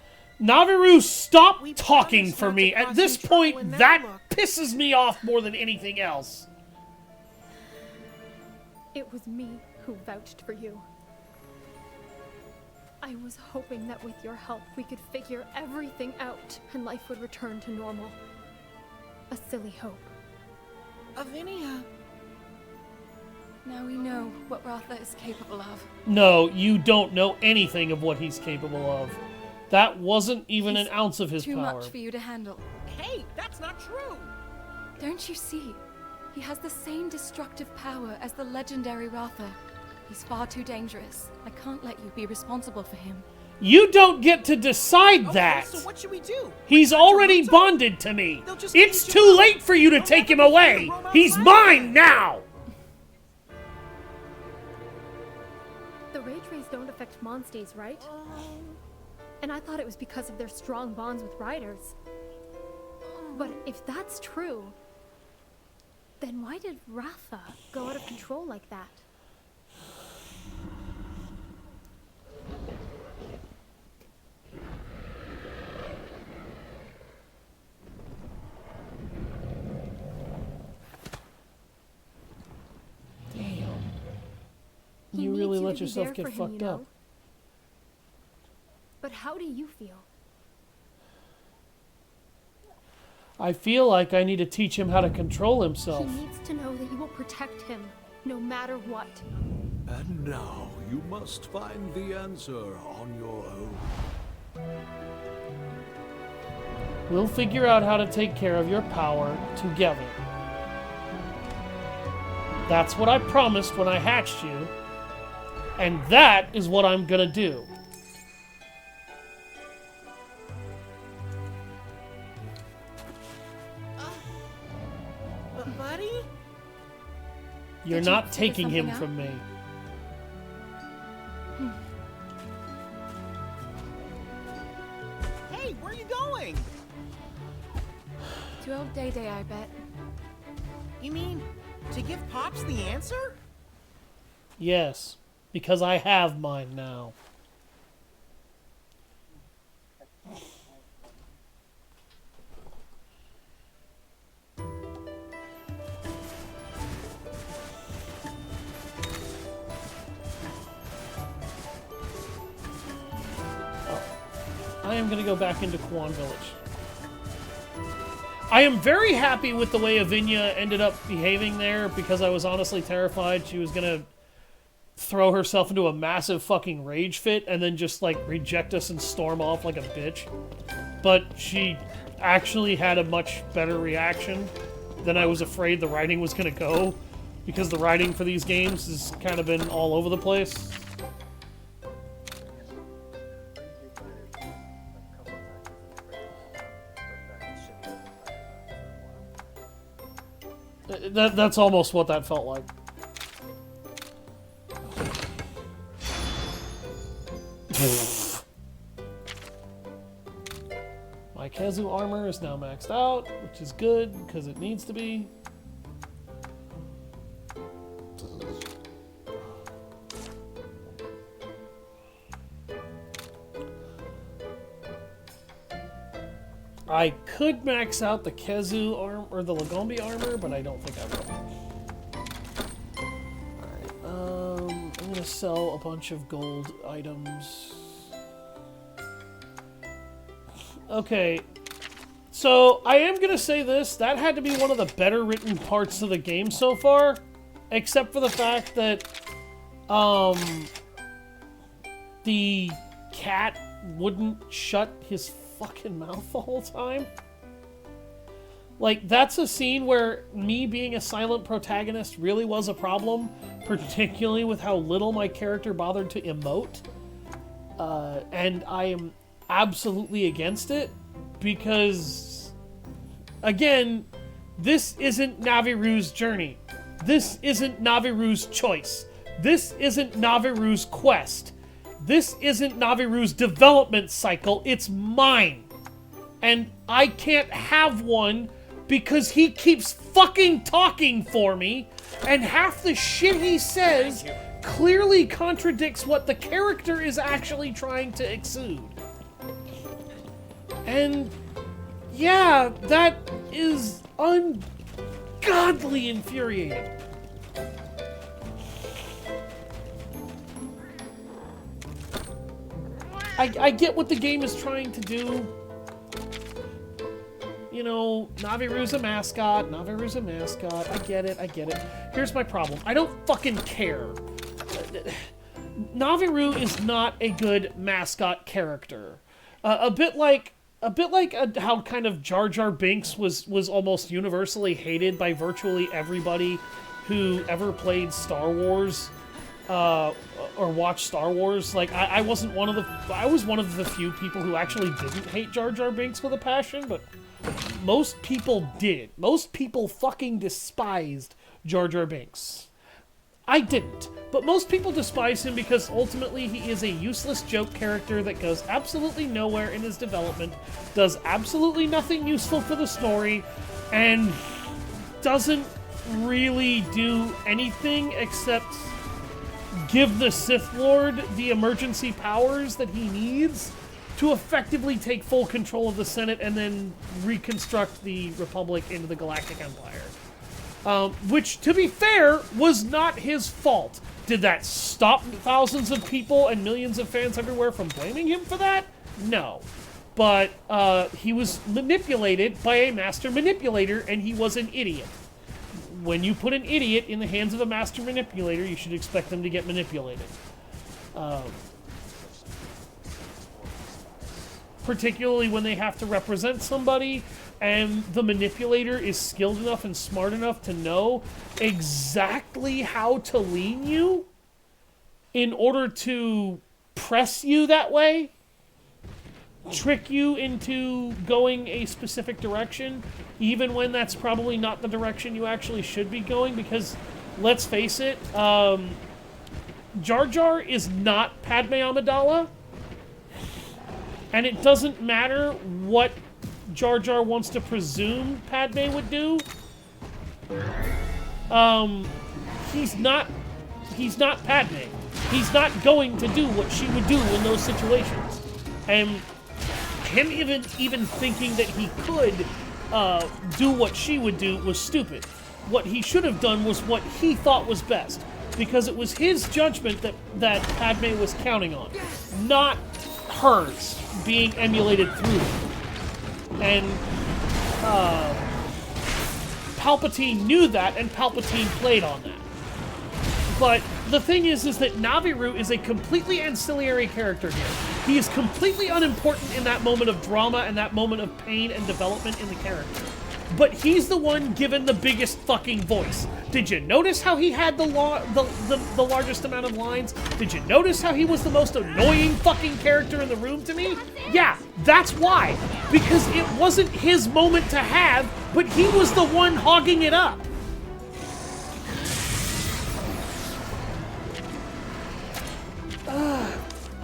Naviru, stop We talking promised for not me. to At cause this you trouble in point, that that look. pisses me off more than anything else. It was me who vouched for you. I was hoping that with your help we could figure everything out and life would return to normal. A silly hope. Avinia. Now we know what Ratha is capable of. No, you don't know anything of what he's capable of. That wasn't even an ounce of his Too power. much for you to handle. Hey, that's not true. Don't you see? He has the same destructive power as the legendary Ratha. He's far too dangerous. I can't let you be responsible for him. You don't get to decide Okay, that. so what should we do? He's Like, cut your already roots off? bonded to me. They'll just It's eat you too up. late for you to They'll take him never be away. able to roam He's outside mine again. now. The rage rays don't affect monsties, right? And I thought it was because of their strong bonds with riders. But if that's true, then why did Ratha go out of control like that? He You needs really to let be yourself there get for him, fucked you know? up. But how do you feel? I feel like I need to teach him how to control He himself. needs to know that you will protect him, no matter what. And now you must find the answer on your own. We'll figure out how to take care of your power together. That's what I promised when I hatched you. And that is what I'm gonna do. Buddy? You're Did you not figure taking him something from me. Hey, where are you going? To old Day Day, I bet. You mean to give Pops the answer? Yes, because I have mine now. I am going to go back into Quan Village. I am very happy with the way Avinia ended up behaving there, because I was honestly terrified she was going to throw herself into a massive fucking rage fit and then just, like, reject us and storm off like a bitch. But she actually had a much better reaction than I was afraid the writing was going to go, because the writing for these games has kind of been all over the place. That's almost what that felt like. My Kazu armor is now maxed out, which is good, because it needs to be. I could max out the Kezu arm or the Lagombi armor, but I don't think I will. Alright, I'm gonna sell a bunch of gold items. Okay, so I am gonna say this, that had to be one of the better written parts of the game so far, except for the fact that, the cat wouldn't shut his fucking mouth the whole time. Like, that's a scene where me being a silent protagonist really was a problem, particularly with how little my character bothered to emote. And I am absolutely against it, because, again, this isn't Naviru's journey. This isn't Naviru's choice. This isn't Naviru's quest. This isn't Naviru's development cycle, it's mine. And I can't have one because he keeps fucking talking for me, and half the shit he says clearly contradicts what the character is actually trying to exude. And yeah, that is ungodly infuriating. I get what the game is trying to do. You know, Naviru's a mascot. Naviru's a mascot. I get it. I get it. Here's my problem. I don't fucking care. Naviru is not a good mascot character. A bit like how kind of Jar Jar Binks was almost universally hated by virtually everybody who ever played Star Wars. Or watch Star Wars. Like, I was one of the few people who actually didn't hate Jar Jar Binks with a passion, but most people did. Most people fucking despised Jar Jar Binks. I didn't, but most people despise him because ultimately he is a useless joke character that goes absolutely nowhere in his development, does absolutely nothing useful for the story, and doesn't really do anything except give the Sith Lord the emergency powers that he needs to effectively take full control of the Senate and then reconstruct the Republic into the Galactic Empire. Which, to be fair, was not his fault. Did that stop thousands of people and millions of fans everywhere from blaming him for that? No. but he was manipulated by a master manipulator, and he was an idiot. When you put an idiot in the hands of a master manipulator, you should expect them to get manipulated. Particularly when they have to represent somebody, and the manipulator is skilled enough and smart enough to know exactly how to lean you in order to press you that way, trick you into going a specific direction, even when that's probably not the direction you actually should be going, because, let's face it, Jar Jar is not Padme Amidala, and it doesn't matter what Jar Jar wants to presume Padme would do. He's not Padme. He's not going to do what she would do in those situations. And him even thinking that he could do what she would do was stupid. What he should have done was what he thought was best, because it was his judgment that Padme was counting on, not hers being emulated through him. And Palpatine knew that, and Palpatine played on that. But the thing is that Naviru is a completely ancillary character here. He is completely unimportant in that moment of drama and that moment of pain and development in the character. But he's the one given the biggest fucking voice. Did you notice how he had the largest amount of lines? Did you notice how he was the most annoying fucking character in the room to me? Yeah, that's why. Because it wasn't his moment to have, but he was the one hogging it up.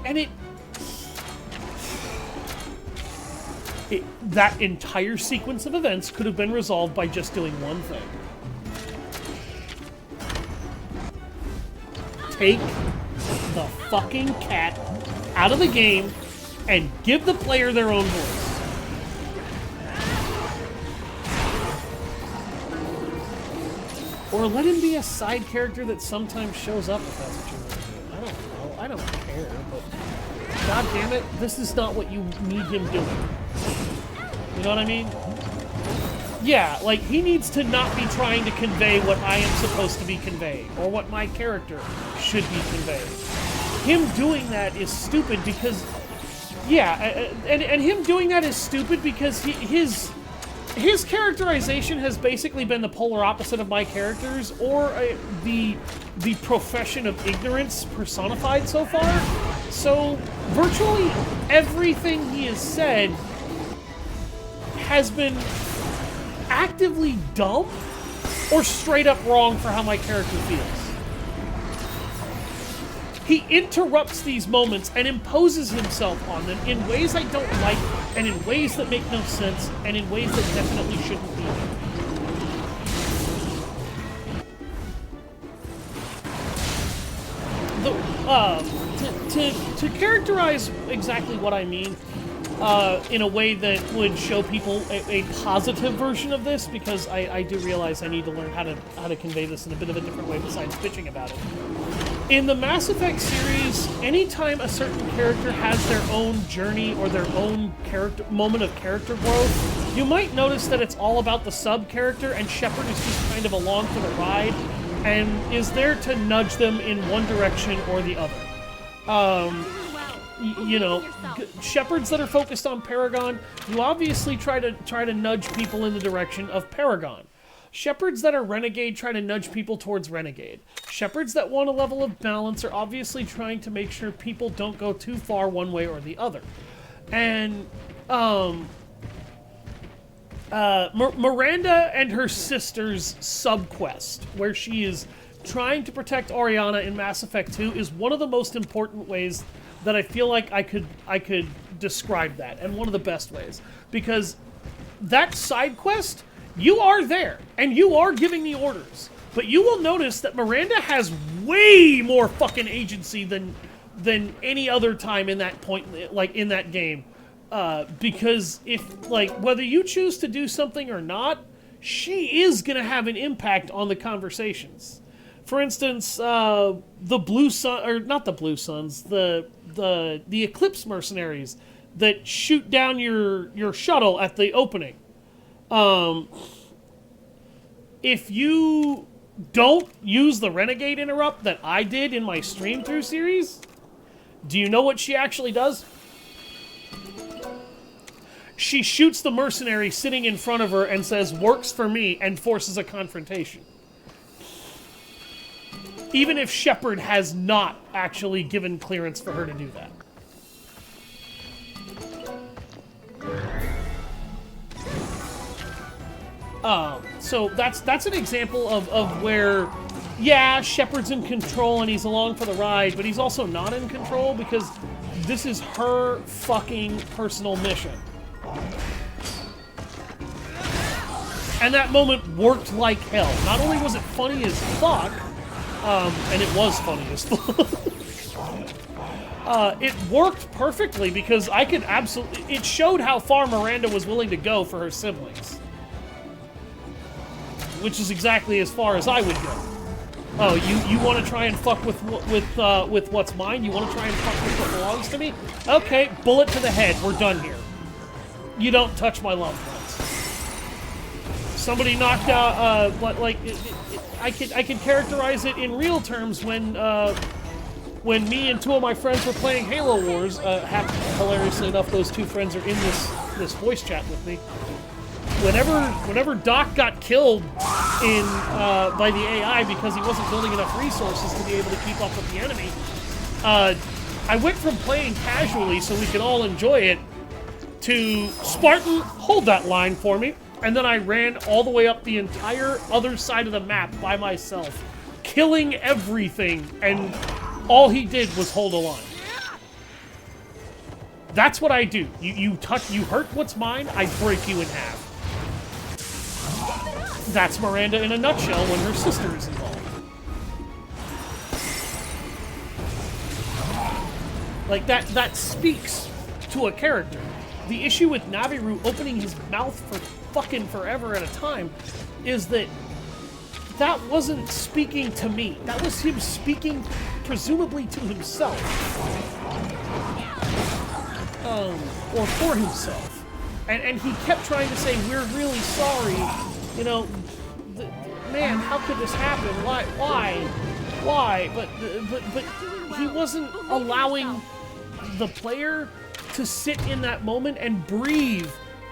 And that entire sequence of events could have been resolved by just doing one thing. Take the fucking cat out of the game and give the player their own voice. Or let him be a side character that sometimes shows up if that's what you want to do. I don't know. I don't care, but god damn it, this is not what you need him doing. You know what I mean? Yeah, like, he needs to not be trying to convey what I am supposed to be conveying, or what my character should be conveying. Him doing that is stupid because, yeah, and him doing that is stupid because his characterization has basically been the polar opposite of my character's, or the profession of ignorance personified so far. So, virtually everything he has said has been actively dumb or straight up wrong for how my character feels. He interrupts these moments and imposes himself on them in ways I don't like, and in ways that make no sense, and in ways that definitely shouldn't be there. To characterize exactly what I mean, in a way that would show people a positive version of this, because I do realize I need to learn how to convey this in a bit of a different way besides bitching about it. In the Mass Effect series, anytime a certain character has their own journey or their own moment of character growth, you might notice that it's all about the sub-character, and Shepard is just kind of along for the ride and is there to nudge them in one direction or the other. You know, Shepards that are focused on Paragon, you obviously try to nudge people in the direction of Paragon. Shepards that are Renegade try to nudge people towards Renegade. Shepards that want a level of balance are obviously trying to make sure people don't go too far one way or the other. And, Miranda and her sister's sub-quest, where she is trying to protect Oriana in Mass Effect 2, is one of the most important ways that I feel like I could describe that, and one of the best ways. Because that side quest, you are there, and you are giving the orders. But you will notice that Miranda has way more fucking agency than any other time in that point, like, in that game. Because if, like, whether you choose to do something or not, she is gonna have an impact on the conversations. For instance, the Blue Sun, or not the Blue Suns, the Eclipse mercenaries that shoot down your shuttle at the opening. If you don't use the Renegade Interrupt that I did in my stream through series, do you know what she actually does? She shoots the mercenary sitting in front of her and says, "Works for me," and forces a confrontation. Even if Shepard has not actually given clearance for her to do that. So that's an example of where, yeah, Shepard's in control and he's along for the ride, but he's also not in control because this is her fucking personal mission. And that moment worked like hell. Not only was it funny as fuck, and it was funny as fuck, it worked perfectly because I could absolutely... It showed how far Miranda was willing to go for her siblings. Which is exactly as far as I would go. Oh, you want to try and fuck with what's mine? You want to try and fuck with what belongs to me? Okay, bullet to the head. We're done here. You don't touch my loved ones. Somebody knocked out, I could characterize it in real terms when me and two of my friends were playing Halo Wars. Hilariously enough, those two friends are in this voice chat with me. Whenever Doc got killed by the AI because he wasn't building enough resources to be able to keep up with the enemy, I went from playing casually so we could all enjoy it to Spartan, hold that line for me, and then I ran all the way up the entire other side of the map by myself, killing everything, and all he did was hold a line. That's what I do. You hurt what's mine, I break you in half. That's Miranda in a nutshell when her sister is involved. Like, that speaks to a character. The issue with Naviru opening his mouth for fucking forever at a time is that wasn't speaking to me. That was him speaking, presumably to himself. Or for himself. And he kept trying to say, "We're really sorry. You know, man, how could this happen? Why? But he wasn't allowing the player to sit in that moment and breathe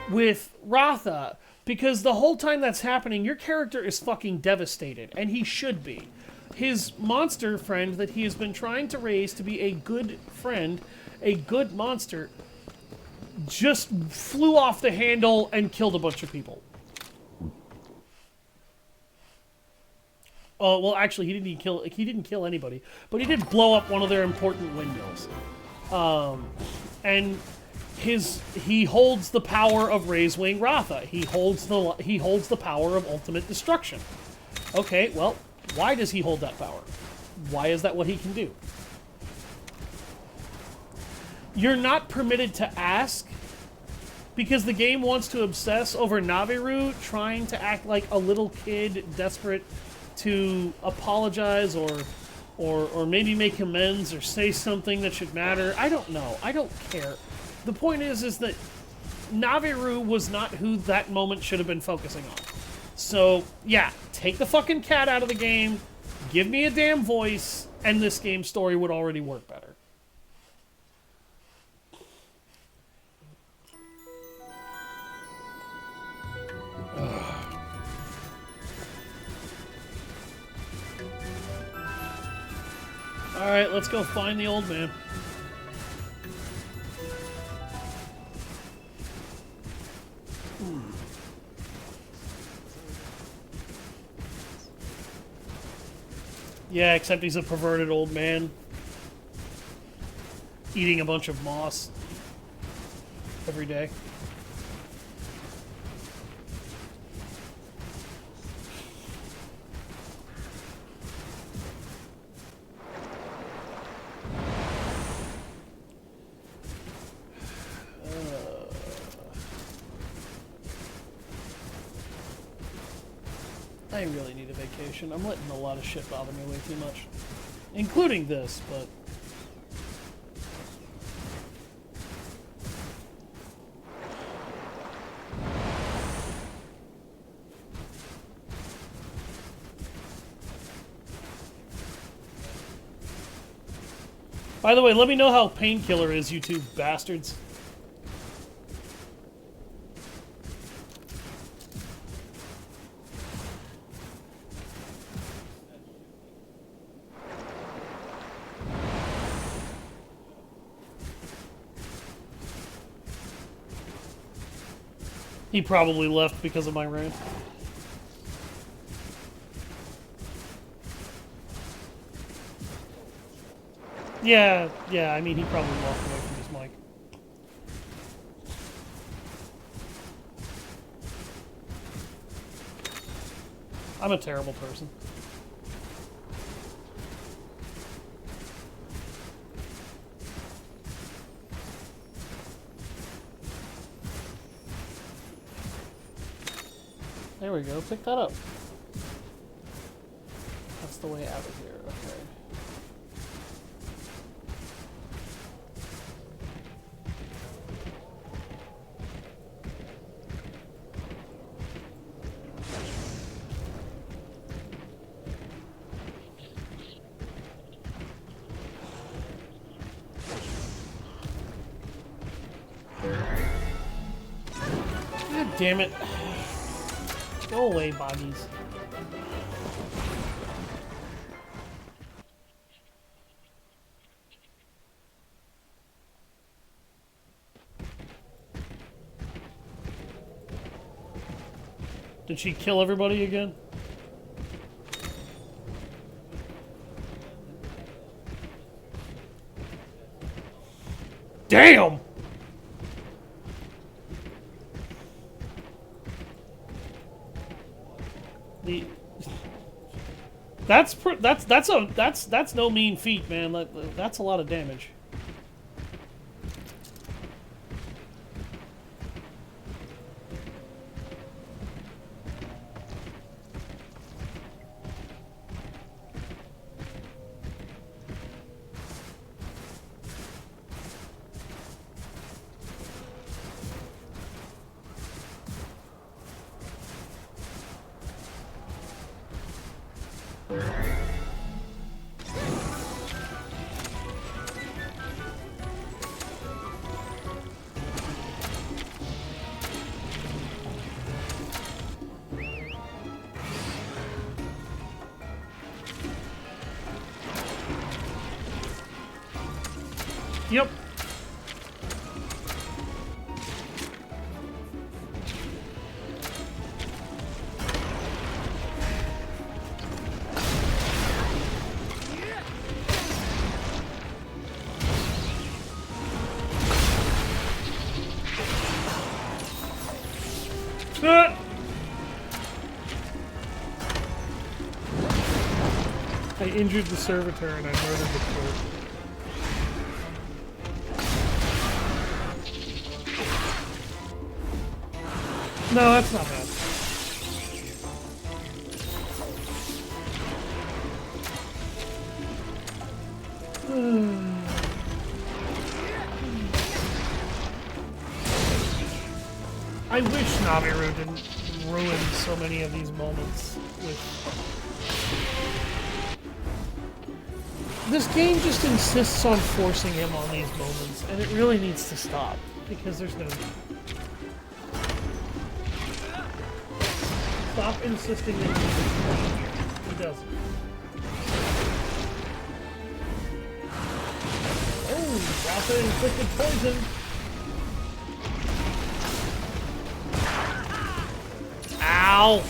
with Ratha, because the whole time that's happening, your character is fucking devastated, and he should be. His monster friend that he has been trying to raise to be a good friend, a good monster, just flew off the handle and killed a bunch of people. Oh, well, actually, he didn't kill anybody, but he did blow up one of their important windmills. And he holds the power of Raisewing Ratha. He holds the power of ultimate destruction. Okay, well, why does he hold that power? Why is that what he can do? You're not permitted to ask, because the game wants to obsess over Naviru trying to act like a little kid desperate to apologize or maybe make amends or say something that should matter. I don't know. I don't care. The point is that Naviru was not who that moment should have been focusing on. So, yeah, take the fucking cat out of the game, give me a damn voice, and this game's story would already work better. Alright, let's go find the old man. Yeah, except he's a perverted old man. Eating a bunch of moss. Every day. I really need a vacation. I'm letting a lot of shit bother me way too much. Including this, but... By the way, let me know how Painkiller is, you two bastards. He probably left because of my rant. Yeah, I mean, he probably walked away from his mic. I'm a terrible person. There we go, pick that up. That's the way out of here, okay. God damn it. Go away, bodies. Did she kill everybody again? Damn! That's no mean feat, man. That's a lot of damage. Yep. I injured the servitor and I murdered the clerk. No, that's not bad. I wish Naviru didn't ruin so many of these moments with... This game just insists on forcing him on these moments, and it really needs to stop, because there's no need. Stop insisting that he doesn't. Oh, Ratha inflicted poison. Ow!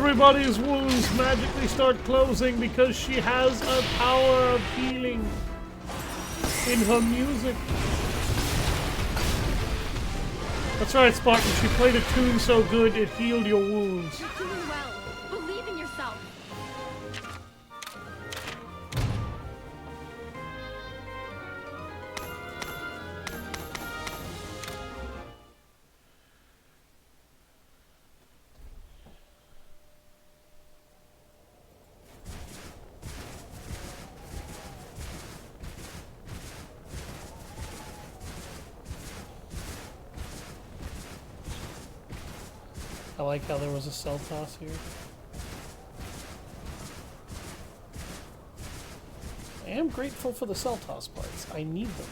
everybody's wounds magically start closing because she has a power of healing in her music. That's right, Spartan. She played a tune so good it healed your wounds. You're doing well. Believe in yourself. I like how there was a cell toss here. I am grateful for the cell toss parts. I need them.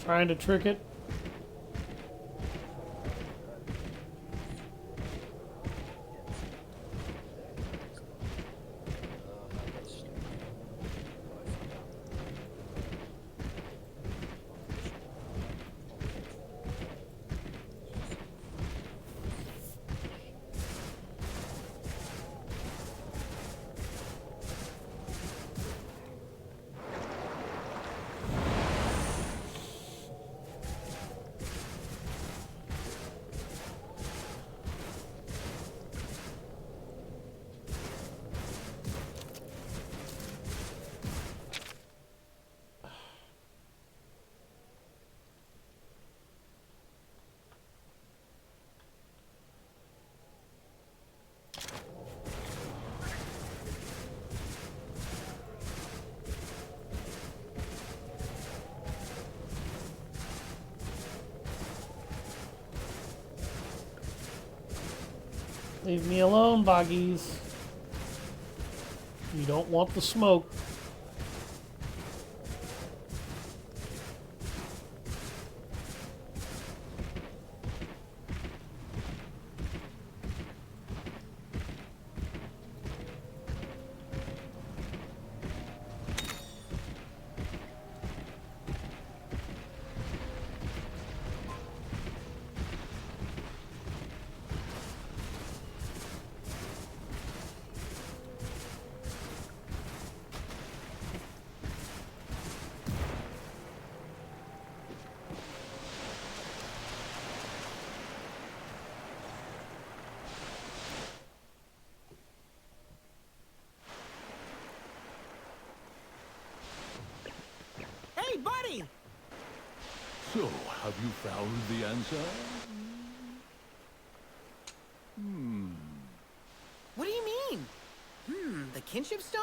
Trying to trick it. Leave me alone, boggies. You don't want the smoke. Hey, buddy! So, have you found the answer? What do you mean? The kinship stone?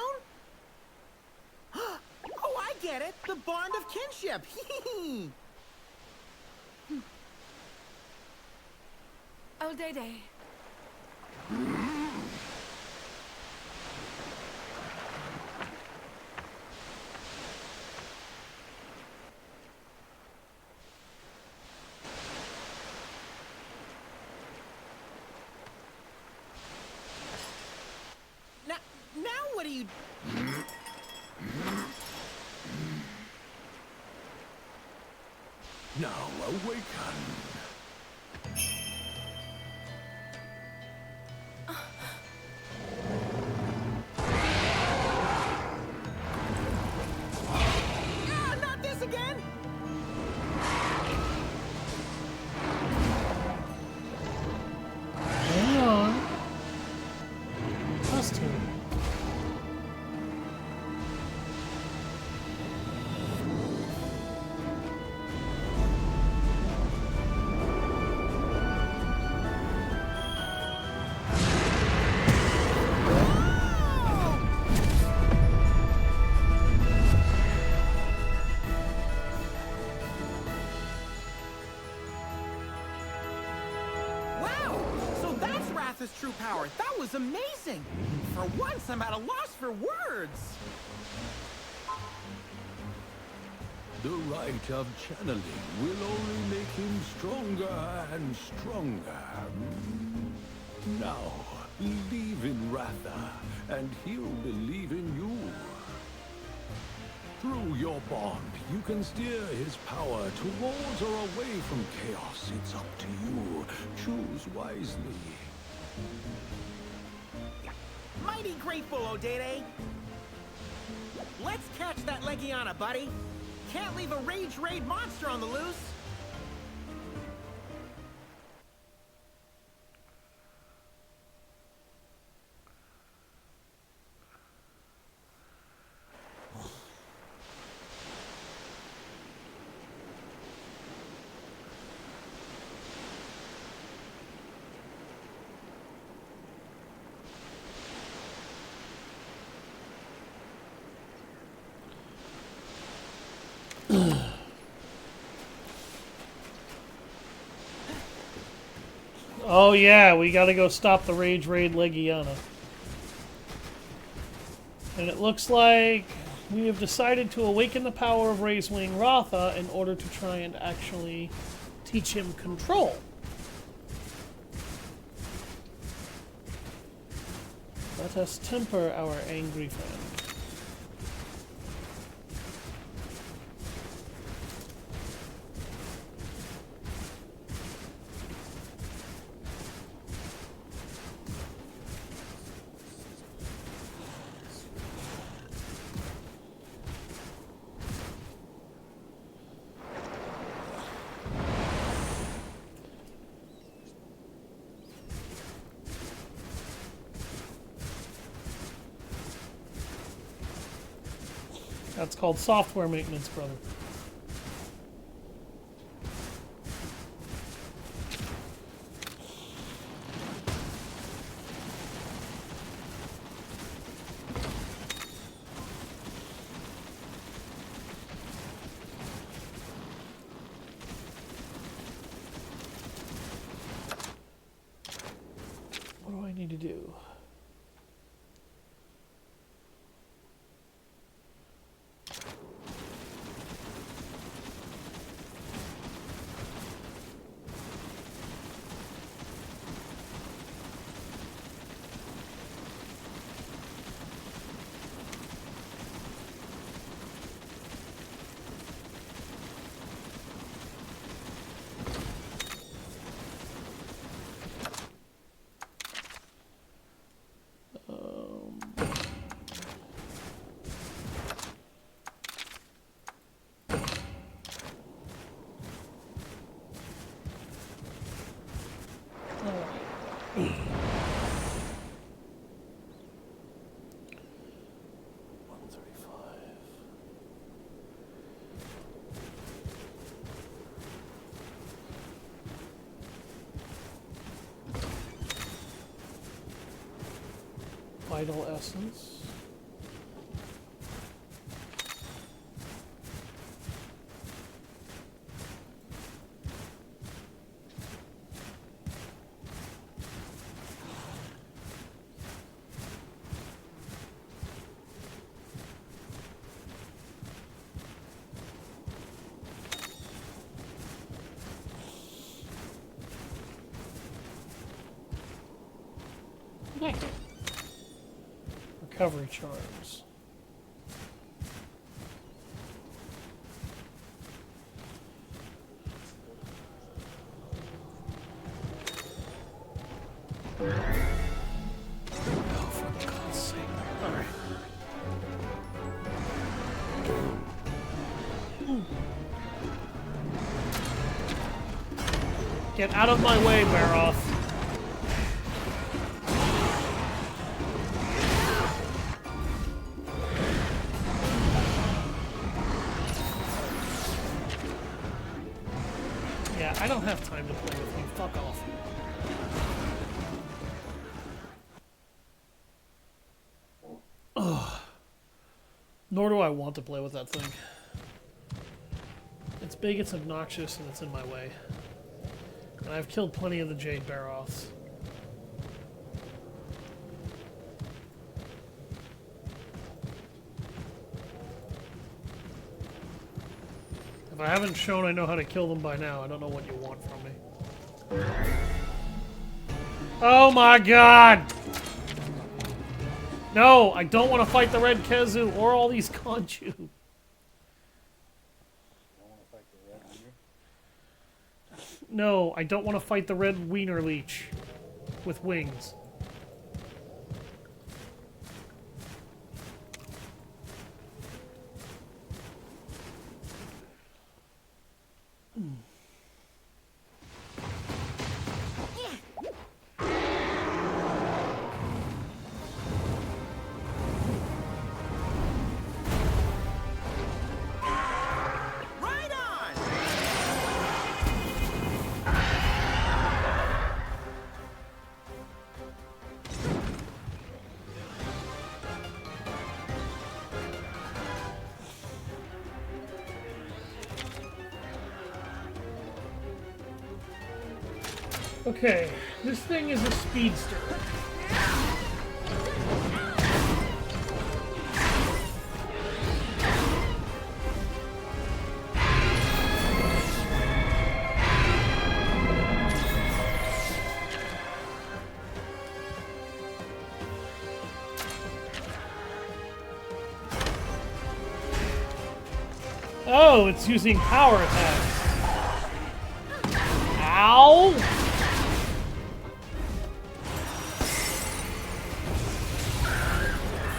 Oh, I get it! The bond of kinship! Oh, Day. Now what do you... Now awaken. Not this again! power. That was amazing. For once, I'm at a loss for words. The rite of channeling will only make him stronger and stronger. Now, believe in Ratha, and he'll believe in you. Through your bond, you can steer his power towards or away from chaos. It's up to you. Choose wisely. Mighty grateful, Odede. Let's catch that Legiana, buddy. Can't leave a Rage Raid monster on the loose. Oh yeah, we gotta go stop the Rage Raid Legiana. And it looks like we have decided to awaken the power of Raisewing Ratha in order to try and actually teach him control. Let us temper our angry friend. That's called software maintenance, brother. What do I need to do? Vital essence. Okay. Recovery charms. Oh, for God's sake. Alright. Get out of my way, Baroth. Yeah, I don't have time to play with you. Fuck off. Ugh. Nor do I want to play with that thing. It's big, it's obnoxious, and it's in my way. And I've killed plenty of the Jade Baroths. I haven't shown I know how to kill them by now, I don't know what you want from me. Oh my god! No, I don't want to fight the red Kezu or all these Conchu. No, I don't want to fight the red wiener leech with wings. Right on! Okay, this thing is a speedster. Oh, it's using power attacks. Ow!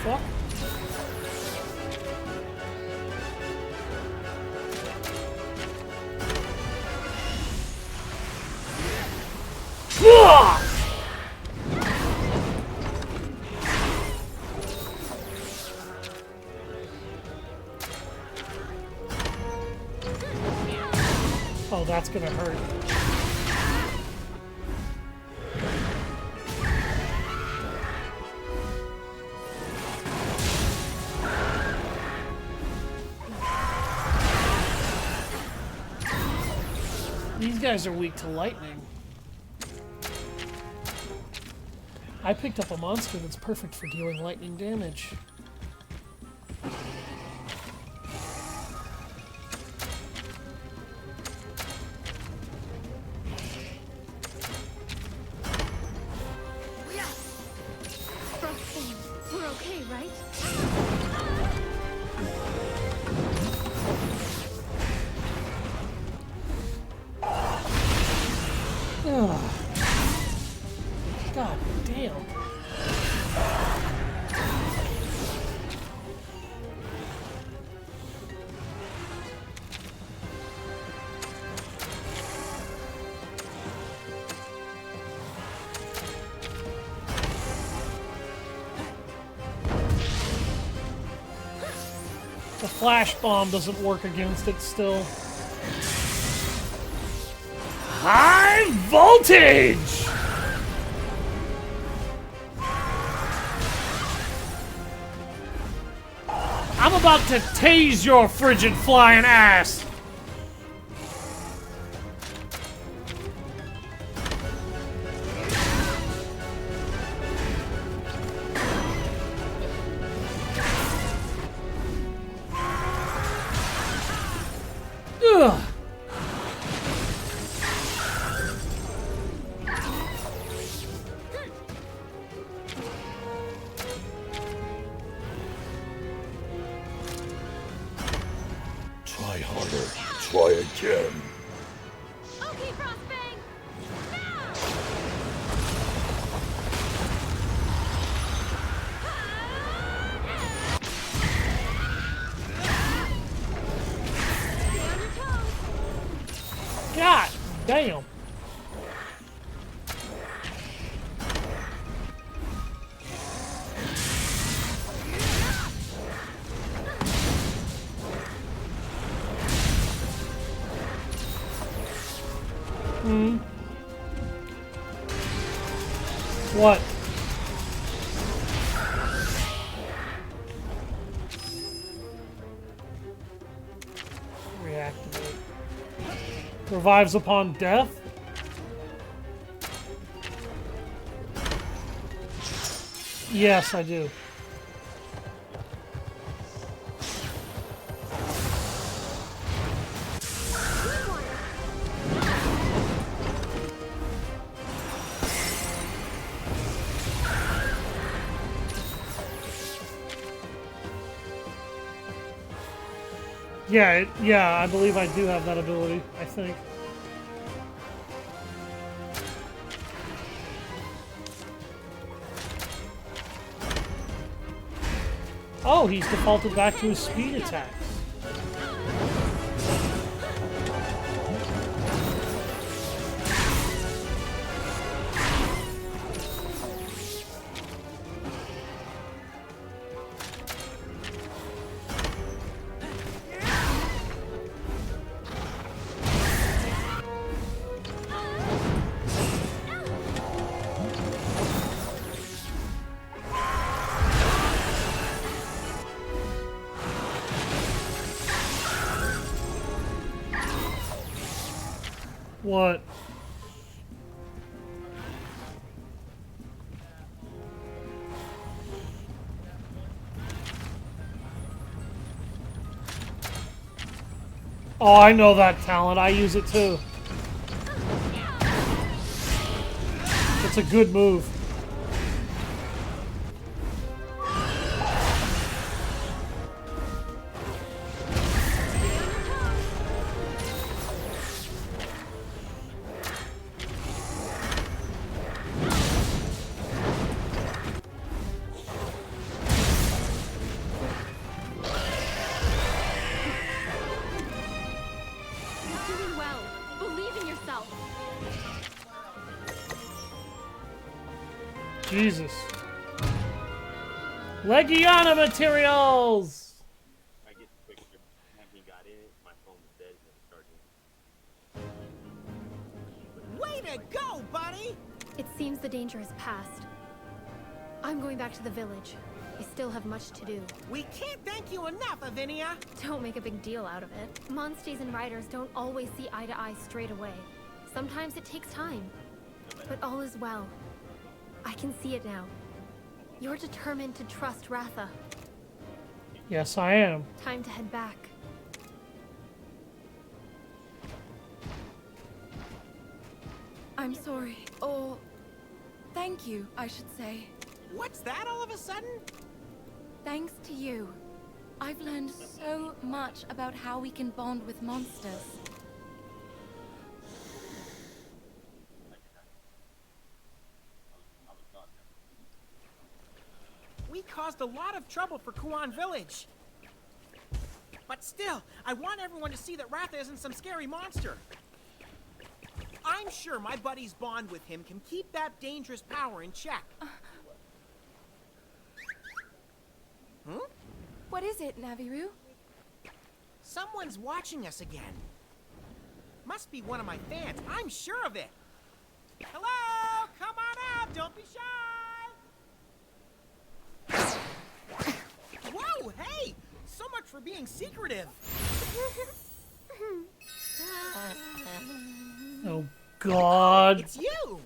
Fuck. Ugh! Oh, that's gonna hurt. These guys are weak to lightning. I picked up a monster that's perfect for dealing lightning damage. Frostbane, we're okay, right? Ugh. God damn. The flash bomb doesn't work against it still. High voltage! I'm about to tase your frigid flying ass! Ugh. Try harder. Try again. Okay, Frostbane! God damn. What? Reactivate. Revives upon death? Yes, I do. Yeah, yeah, I believe I do have that ability, I think. Oh, he's defaulted back to his speed attacks. What? Oh, I know that talent. I use it too. It's a good move. You're doing well. Believe in yourself. Jesus. Legiana materials! I get the picture. When he got in, my phone was dead and it started. Way to go, buddy! It seems the danger has passed. I'm going back to the village. I still have much to do. We can't thank you enough, Avinia. Don't make a big deal out of it. Monsties and riders don't always see eye to eye straight away. Sometimes it takes time. But all is well. I can see it now. You're determined to trust Ratha. Yes, I am. Time to head back. I'm sorry. Or thank you, I should say. What's that all of a sudden? Thanks to you, I've learned so much about how we can bond with monsters. We caused a lot of trouble for Kuan Village. But still, I want everyone to see that Ratha isn't some scary monster. I'm sure my buddy's bond with him can keep that dangerous power in check. What is it, Naviru? Someone's watching us again. Must be one of my fans, I'm sure of it. Hello, come on out, don't be shy. Whoa, hey, so much for being secretive. Oh, God. It's you!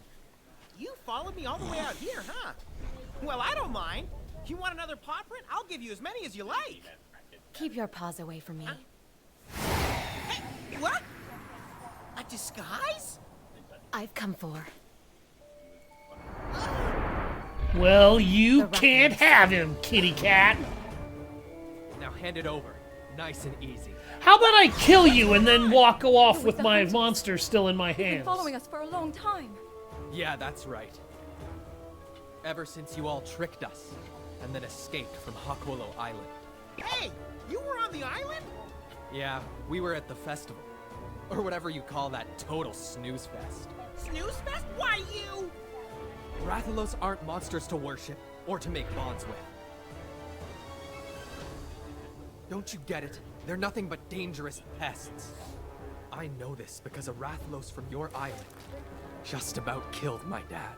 You followed me all the way out here, huh? Well, I don't mind. You want another paw print? I'll give you as many as you like. Keep your paws away from me. Hey, what? A disguise? I've come for. Well, you can't have him, kitty cat. Now hand it over. Nice and easy. How about I kill you and then go off with my monster still in my You've been hands? following us for a long time. Yeah, that's right. Ever since you all tricked us and then escaped from Hakulo Island. Hey, you were on the island? Yeah, we were at the festival. Or whatever you call that total snooze fest. Snooze Fest? Why you? Rathalos aren't monsters to worship or to make bonds with. Don't you get it? They're nothing but dangerous pests. I know this because a Rathalos from your island just about killed my dad.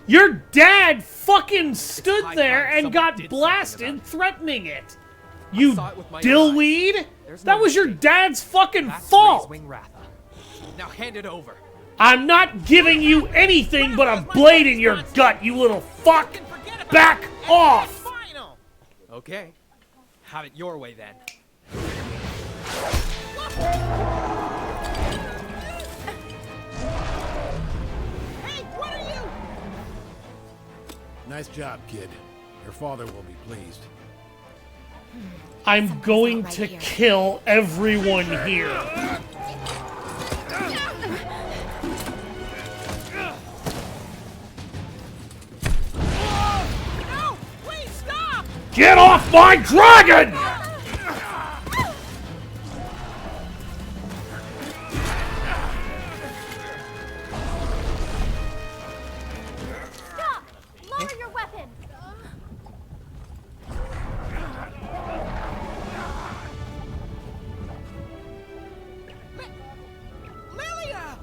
Your dad fucking stood high there time and someone got did something blasted about it. threatening it. You saw it with my own dillweed? eyes. There's That no was your mistake. dad's fucking That's fault. Razewing Ratha. Now hand it over. I'm not giving you anything but a blade in your gut, you little fuck. Can forget about Back it. off. Final. Okay. Have it your way then. Hey, what are you? Nice job, kid. Your father will be pleased. I'm going to kill everyone here. No! Please stop! Get off my dragon! Stop! Lower your weapon! Lilia!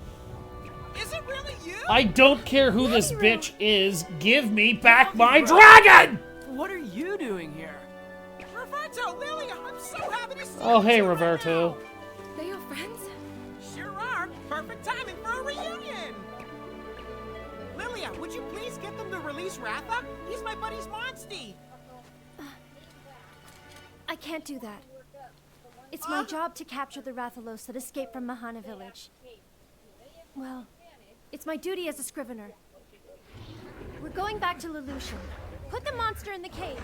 Is it really you? I don't care who this bitch is. Give me back my dragon! What are you doing here? Roberto, Lilia, I'm so happy to see Oh, you hey, two right Roberto. They your friends? now. Sure are. Perfect timing for a reunion. Lilia, would you please get them to release Ratha? He's my buddy's Monstie. I can't do that. It's my job to capture the Rathalos that escaped from Mahana village. Well, it's my duty as a scrivener. We're going back to Lelushan. Put the monster in the cage.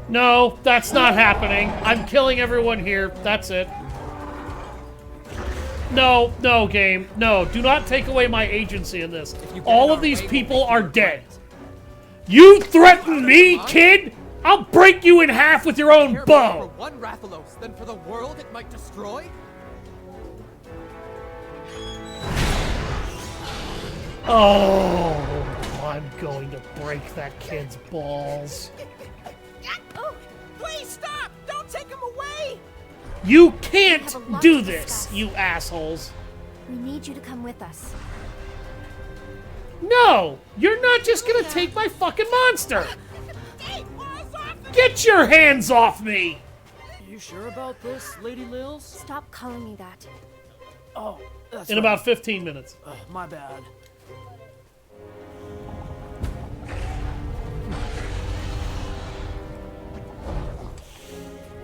No, that's not happening. I'm killing everyone here. That's it. No, no, game. No, do not take away my agency in this. All of these people are dead. You threaten me, kid? I'll break you in half with your own Care more bow. for one Rathalos than for the world it might destroy? Oh, I'm going to break that kid's balls. Oh, please stop! Don't take him away! You We can't have a lot do to this, discuss. you assholes. We need you to come with us. No, you're not just gonna take my fucking monster. Hey, paws off the Get your hands off me. You sure about this, Lady Lils? Stop calling me that. Oh, that's In right. about 15 minutes. My bad.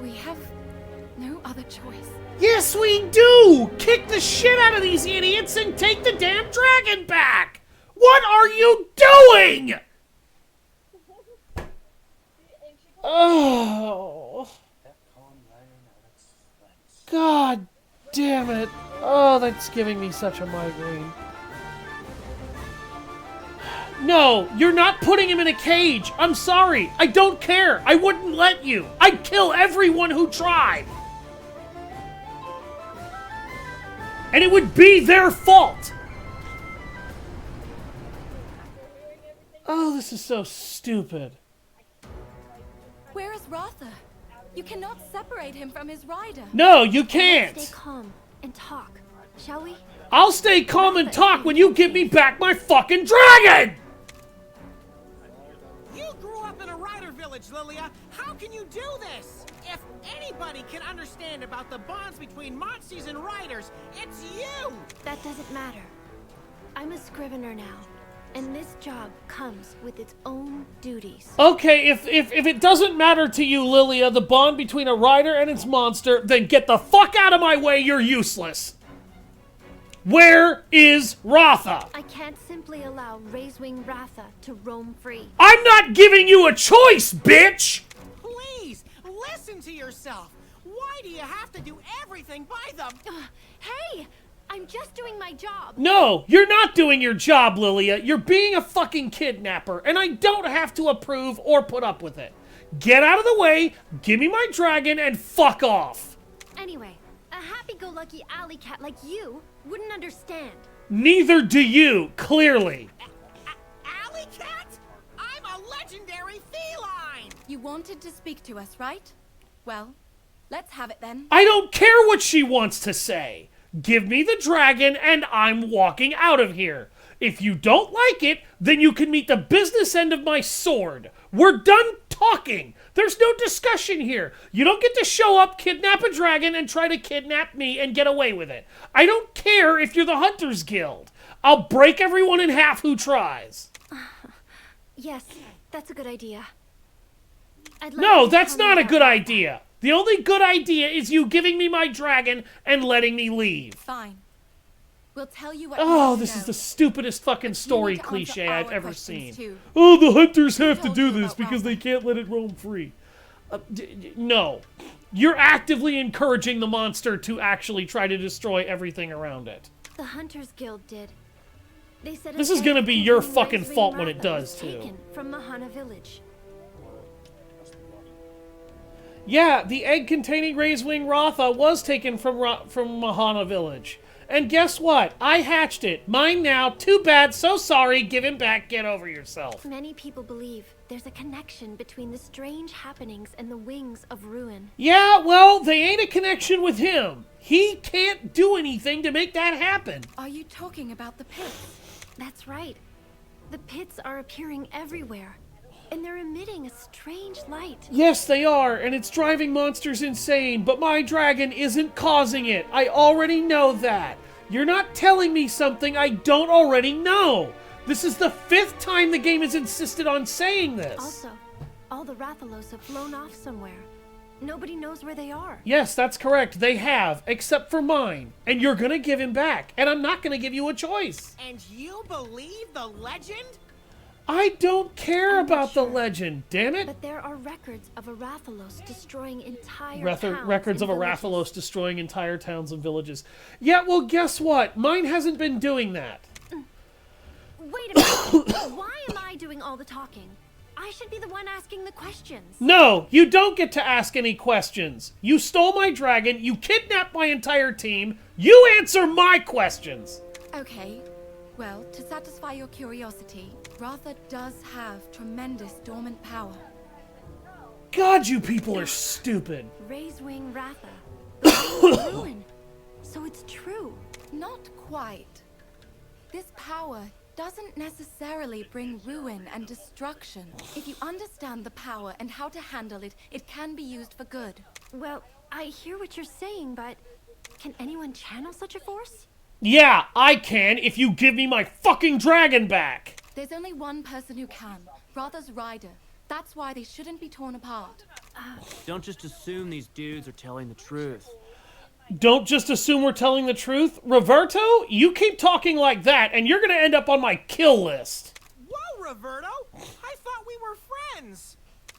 We have no other choice. Yes, we do! Kick the shit out of these idiots and take the damn dragon back! What are you doing? Oh. God damn it. Oh, that's giving me such a migraine. No, you're not putting him in a cage. I'm sorry. I don't care. I wouldn't let you. I'd kill everyone who tried. And it would be their fault. Oh, this is so stupid. Where is Ratha? You cannot separate him from his rider. No, you Stay can't. calm and talk, shall we? I'll stay calm and talk when you give me back my fucking dragon! You grew up in a rider village, Lilia. How can you do this? If anybody can understand about the bonds between Monsties and riders, it's you! That doesn't matter. I'm a scrivener now, and this job comes with its own duties. Okay, if it doesn't matter to you, Lilia, the bond between a rider and its monster, then get the fuck out of my way, you're useless. Where is Ratha? I can't simply allow Raisewing Ratha to roam free. I'm not giving you a choice, bitch! Please, listen to yourself. Why do you have to do everything by the... Hey! I'm just doing my job. No, you're not doing your job, Lilia. You're being a fucking kidnapper, and I don't have to approve or put up with it. Get out of the way, give me my dragon, and fuck off. Anyway, a happy-go-lucky alley cat like you wouldn't understand. Neither do you, clearly. Alley Cat? I'm a legendary feline! You wanted to speak to us, right? Well, let's have it then. I don't care what she wants to say. Give me the dragon and I'm walking out of here. If you don't like it, then you can meet the business end of my sword. We're done talking. There's no discussion here. You don't get to show up, kidnap a dragon, and try to kidnap me and get away with it. I don't care if you're the Hunters Guild. I'll break everyone in half who tries. Yes, that's a good idea. I'd like No, you to that's tell me not a about good Ratha. idea. The only good idea is you giving me my dragon and letting me leave. Fine. We'll tell you what you Oh, need to this is know. the stupidest fucking story need to answer cliche our I've ever questions, seen. too. Oh, the hunters have to told do you this about because they Ratha? can't let it roam free. No. You're actively encouraging the monster to actually try to destroy everything around it. The Hunters Guild did. They said This an is gonna egg be your containing fucking Razewing fault when it Ratha does, was too. taken from Mahana Village. Yeah, the egg containing Razewing Ratha was taken from Mahana Village. And guess what? I hatched it. Mine now. Too bad. So sorry. Give him back. Get over yourself. Many people believe there's a connection between the strange happenings and the wings of ruin. Yeah, well, they ain't a connection with him. He can't do anything to make that happen. Are you talking about the pits? That's right. The pits are appearing everywhere, and they're emitting a strange light. Yes, they are, and it's driving monsters insane, but my dragon isn't causing it. I already know that. You're not telling me something I don't already know. This is the 5th time the game has insisted on saying this. Also, all the Rathalos have flown off somewhere. Nobody knows where they are. Yes, that's correct. They have, except for mine. And you're gonna give him back, and I'm not gonna give you a choice. And you believe the legend? I don't care I'm not about the sure. legend, damn it. But there are records of a Rathalos destroying entire Records towns of and a villages. Rathalos destroying entire towns and villages. Yeah, well, guess what? Mine hasn't been doing that. Wait a minute. Why am I doing all the talking? I should be the one asking the questions. No, you don't get to ask any questions. You stole my dragon, you kidnapped my entire team, you answer my questions. Okay. Well, to satisfy your curiosity, Ratha does have tremendous dormant power. God, you people are stupid. Razewing Ratha. The Wings of Ruin. So it's true. Not quite. This power doesn't necessarily bring ruin and destruction. If you understand the power and how to handle it, it can be used for good. Well, I hear what you're saying, but can anyone channel such a force? Yeah, I can if you give me my fucking dragon back. There's only one person who can, Ratha's rider. That's why they shouldn't be torn apart. Don't just assume these dudes are telling the truth. Don't just assume we're telling the truth. Roberto, you keep talking like that and you're gonna end up on my kill list. Whoa, Roberto! I thought we were friends!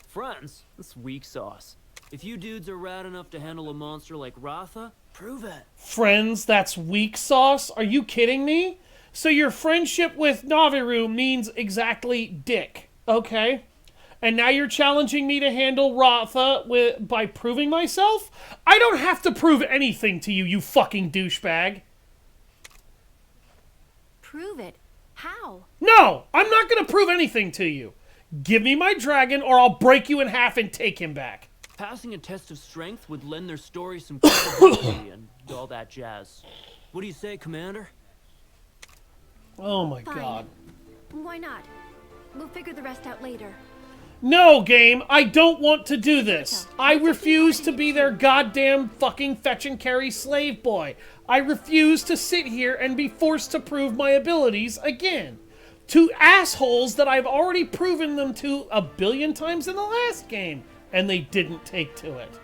Friends? That's weak sauce. If you dudes are rad enough to handle a monster like Ratha, prove it. Friends, that's weak sauce? Are you kidding me? So your friendship with Naviru means exactly dick, okay? And now you're challenging me to handle Ratha by proving myself? I don't have to prove anything to you, you fucking douchebag. Prove it? How? No, I'm not gonna prove anything to you. Give me my dragon or I'll break you in half and take him back. Passing a test of strength would lend their story some credibility and all that jazz. What do you say, Commander? Oh my Fine. god. Why not? We'll figure the rest out later. No, game, I don't want to do this. I refuse to be their goddamn fucking fetch and carry slave boy. I refuse to sit here and be forced to prove my abilities again. To assholes that I've already proven them to 1,000,000,000 times in the last game, and they didn't take to it.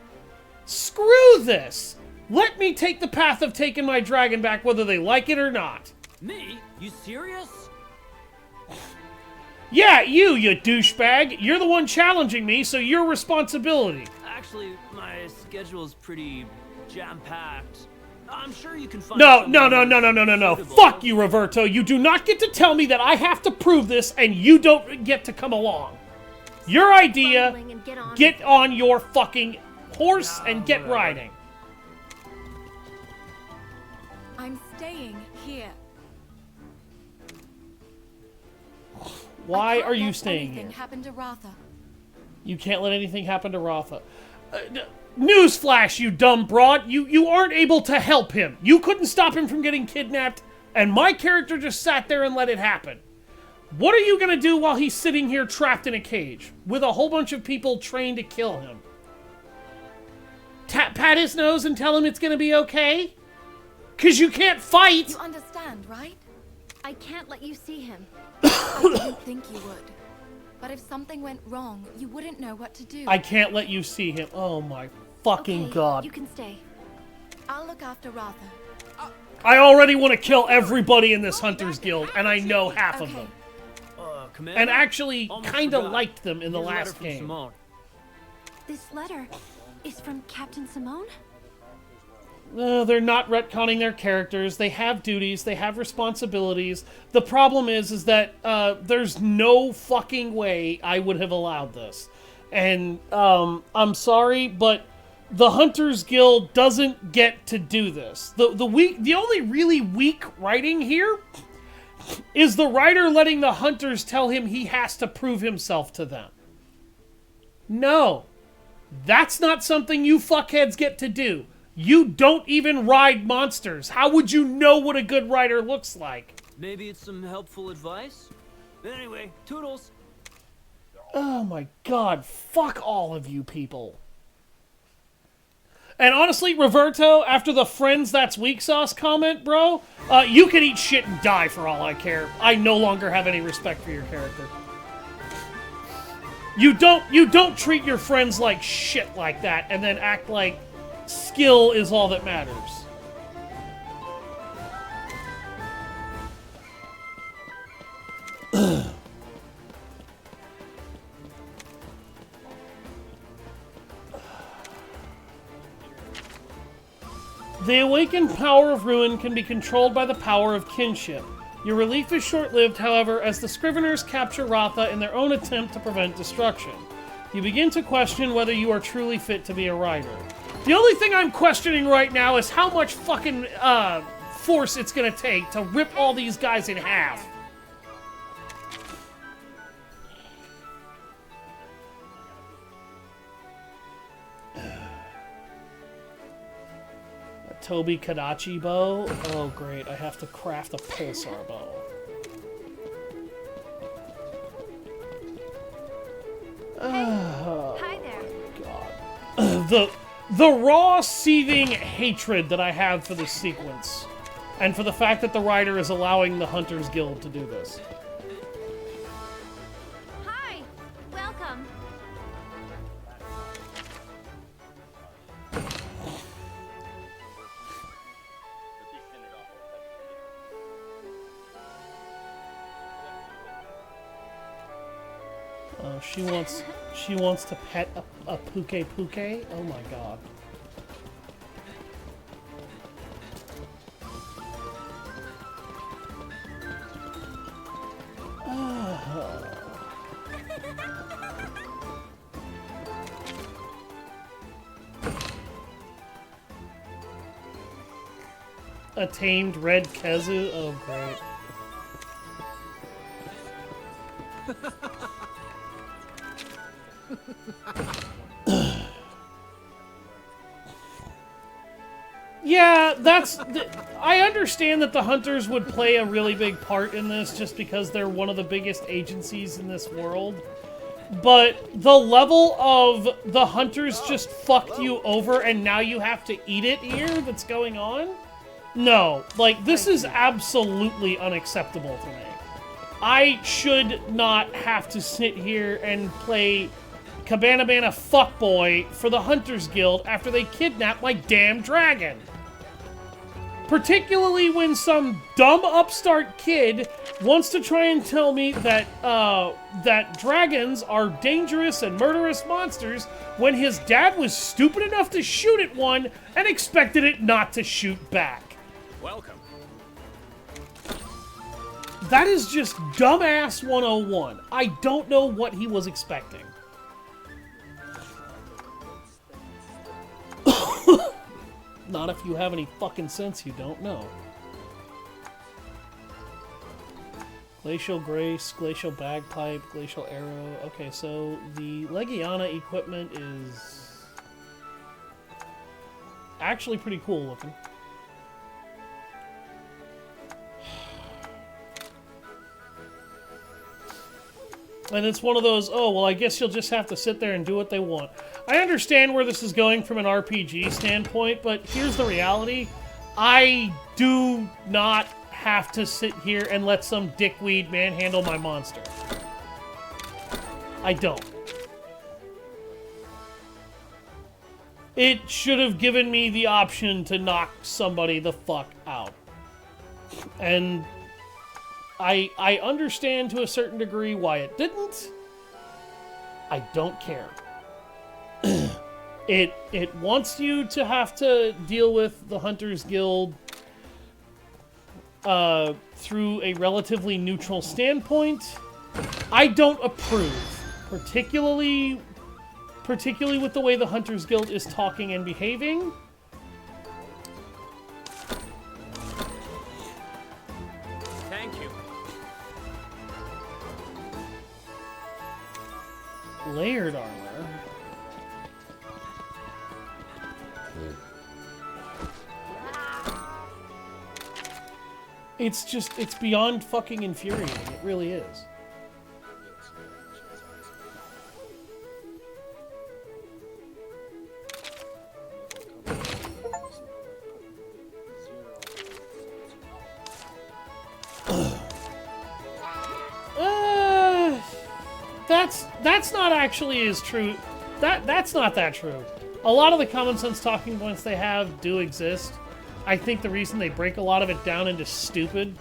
Screw this! Let me take the path of taking my dragon back whether they like it or not. Me? You serious? Yeah, you douchebag. You're the one challenging me, so your responsibility. Actually, my schedule is pretty jam-packed. I'm sure you can find No. suitable. Fuck you, Roberto. You do not get to tell me that I have to prove this and you don't get to come along. Your idea, Fumbling and get on. get on your fucking horse and get riding. I'm staying here. Why I can't are you let staying anything here? happen to Ratha. You can't let anything happen to Ratha. Newsflash, you dumb broad. You aren't able to help him. You couldn't stop him from getting kidnapped, and my character just sat there and let it happen. What are you gonna do while he's sitting here trapped in a cage with a whole bunch of people trained to kill him? Pat his nose and tell him it's gonna be okay? 'Cause you can't fight! You understand, right? I can't let you see him. I didn't think you would. But if something went wrong, you wouldn't know what to do. I can't let you see him. Oh my fucking Okay, god. you can stay. I'll look after Ratha. I already want to kill everybody in this Hunter's Guild, and I know half of Okay. them. Commander? And actually Almost kinda forgot. liked them in the Here's a letter last from game. Simone. This letter is from Captain Simone? No, they're not retconning their characters. They have duties. They have responsibilities. The problem is that there's no fucking way I would have allowed this. And I'm sorry, but the Hunters Guild doesn't get to do this. The only really weak writing here is the writer letting the Hunters tell him he has to prove himself to them. No. That's not something you fuckheads get to do. You don't even ride monsters. How would you know what a good rider looks like? Maybe it's some helpful advice? Anyway, toodles. Oh my god, fuck all of you people. And honestly, Roberto, after the Friends That's Weak Sauce comment, bro, you can eat shit and die for all I care. I no longer have any respect for your character. You don't treat your friends like shit like that and then act like skill is all that matters. The awakened power of ruin can be controlled by the power of kinship. Your relief is short-lived, however, as the Scriveners capture Ratha in their own attempt to prevent destruction. You begin to question whether you are truly fit to be a rider. The only thing I'm questioning right now is how much fucking force it's gonna take to rip all these guys in half. Toby Kadachi bow? Oh great, I have to craft a pulsar bow. Hi there. God. The raw, seething hatred that I have for this sequence. And for the fact that the writer is allowing the Hunters Guild to do this. Hi. Welcome. Oh, she wants to pet a Puke Puke? Oh my god. A tamed red Kezu? Oh great. Yeah, I understand that the Hunters would play a really big part in this just because they're one of the biggest agencies in this world. But the level of the Hunters just fucked you over and now you have to eat it here that's going on? No, like, this is absolutely unacceptable to me. I should not have to sit here and play Cabana Bana fuckboy for the Hunters Guild after they kidnapped my damn dragon. Particularly when some dumb upstart kid wants to try and tell me that that dragons are dangerous and murderous monsters when his dad was stupid enough to shoot at one and expected it not to shoot back. Welcome. That is just dumbass 101. I don't know what he was expecting. Not if you have any fucking sense, you don't know. Glacial Grace, Glacial Bagpipe, Glacial Arrow. Okay, so the Legiana equipment is actually pretty cool looking. And it's one of those, oh, well, I guess you'll just have to sit there and do what they want. I understand where this is going from an RPG standpoint, but here's the reality. I do not have to sit here and let some dickweed manhandle my monster. I don't. It should have given me the option to knock somebody the fuck out. And I understand to a certain degree why it didn't. I don't care. It wants you to have to deal with the Hunters Guild through a relatively neutral standpoint. I don't approve, particularly with the way the Hunters Guild is talking and behaving. Thank you. Layered armor. It's beyond fucking infuriating. It really is. That's not actually as true. That's not that true. A lot of the common sense talking points they have do exist. I think the reason they break a lot of it down into stupid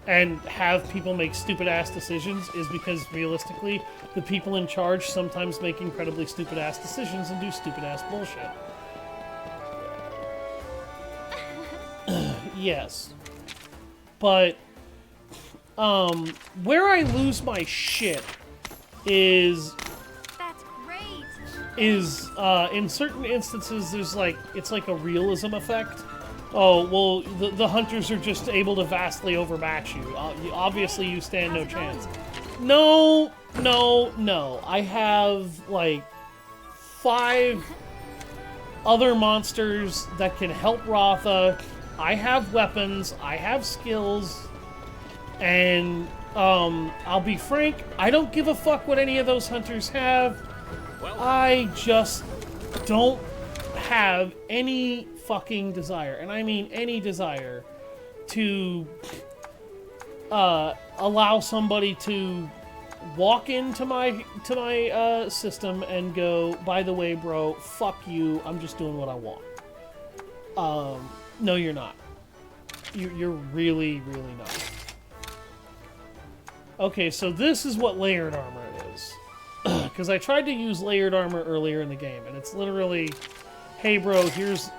and have people make stupid ass decisions is because realistically, the people in charge sometimes make incredibly stupid ass decisions and do stupid ass bullshit. Yes. But where I lose my shit is That's great. In certain instances there's it's like a realism effect. Oh, well, the hunters are just able to vastly overmatch you. Obviously, you stand no chance. No. I have, like, 5 other monsters that can help Ratha. I have weapons. I have skills. And, I'll be frank, I don't give a fuck what any of those hunters have. I just don't have any fucking desire, and I mean any desire, to allow somebody to walk into my system and go, by the way, bro, fuck you, I'm just doing what I want. No, you're not. You're really, really not. Okay, so this is what layered armor is. Because I tried to use layered armor earlier in the game, and it's literally, hey bro, here's,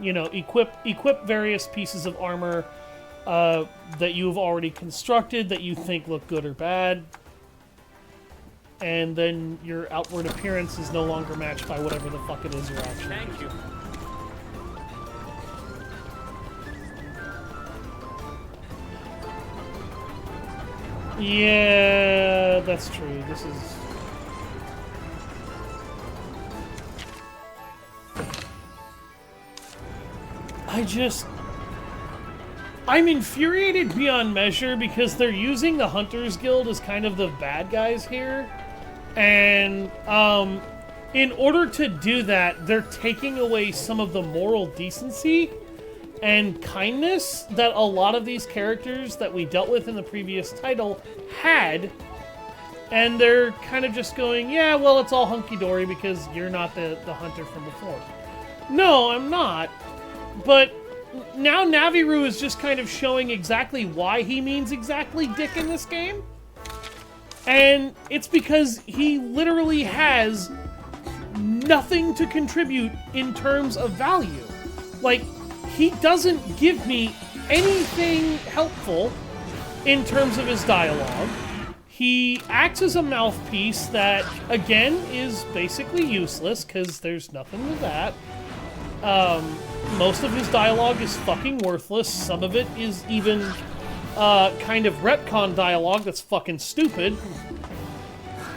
you know, equip various pieces of armor that you've already constructed that you think look good or bad, and then your outward appearance is no longer matched by whatever the fuck it is you're actually. Thank you. Yeah, that's true. This is... I'm infuriated beyond measure because they're using the Hunters Guild as kind of the bad guys here. And, in order to do that, they're taking away some of the moral decency and kindness that a lot of these characters that we dealt with in the previous title had. And they're kind of just going, yeah, well, it's all hunky-dory because you're not the hunter from before. No, I'm not. But now Naviru is just kind of showing exactly why he means exactly dick in this game. And it's because he literally has nothing to contribute in terms of value. Like, he doesn't give me anything helpful in terms of his dialogue. He acts as a mouthpiece that, again, is basically useless because there's nothing to that. Most of his dialogue is fucking worthless. Some of it is even kind of retcon dialogue that's fucking stupid.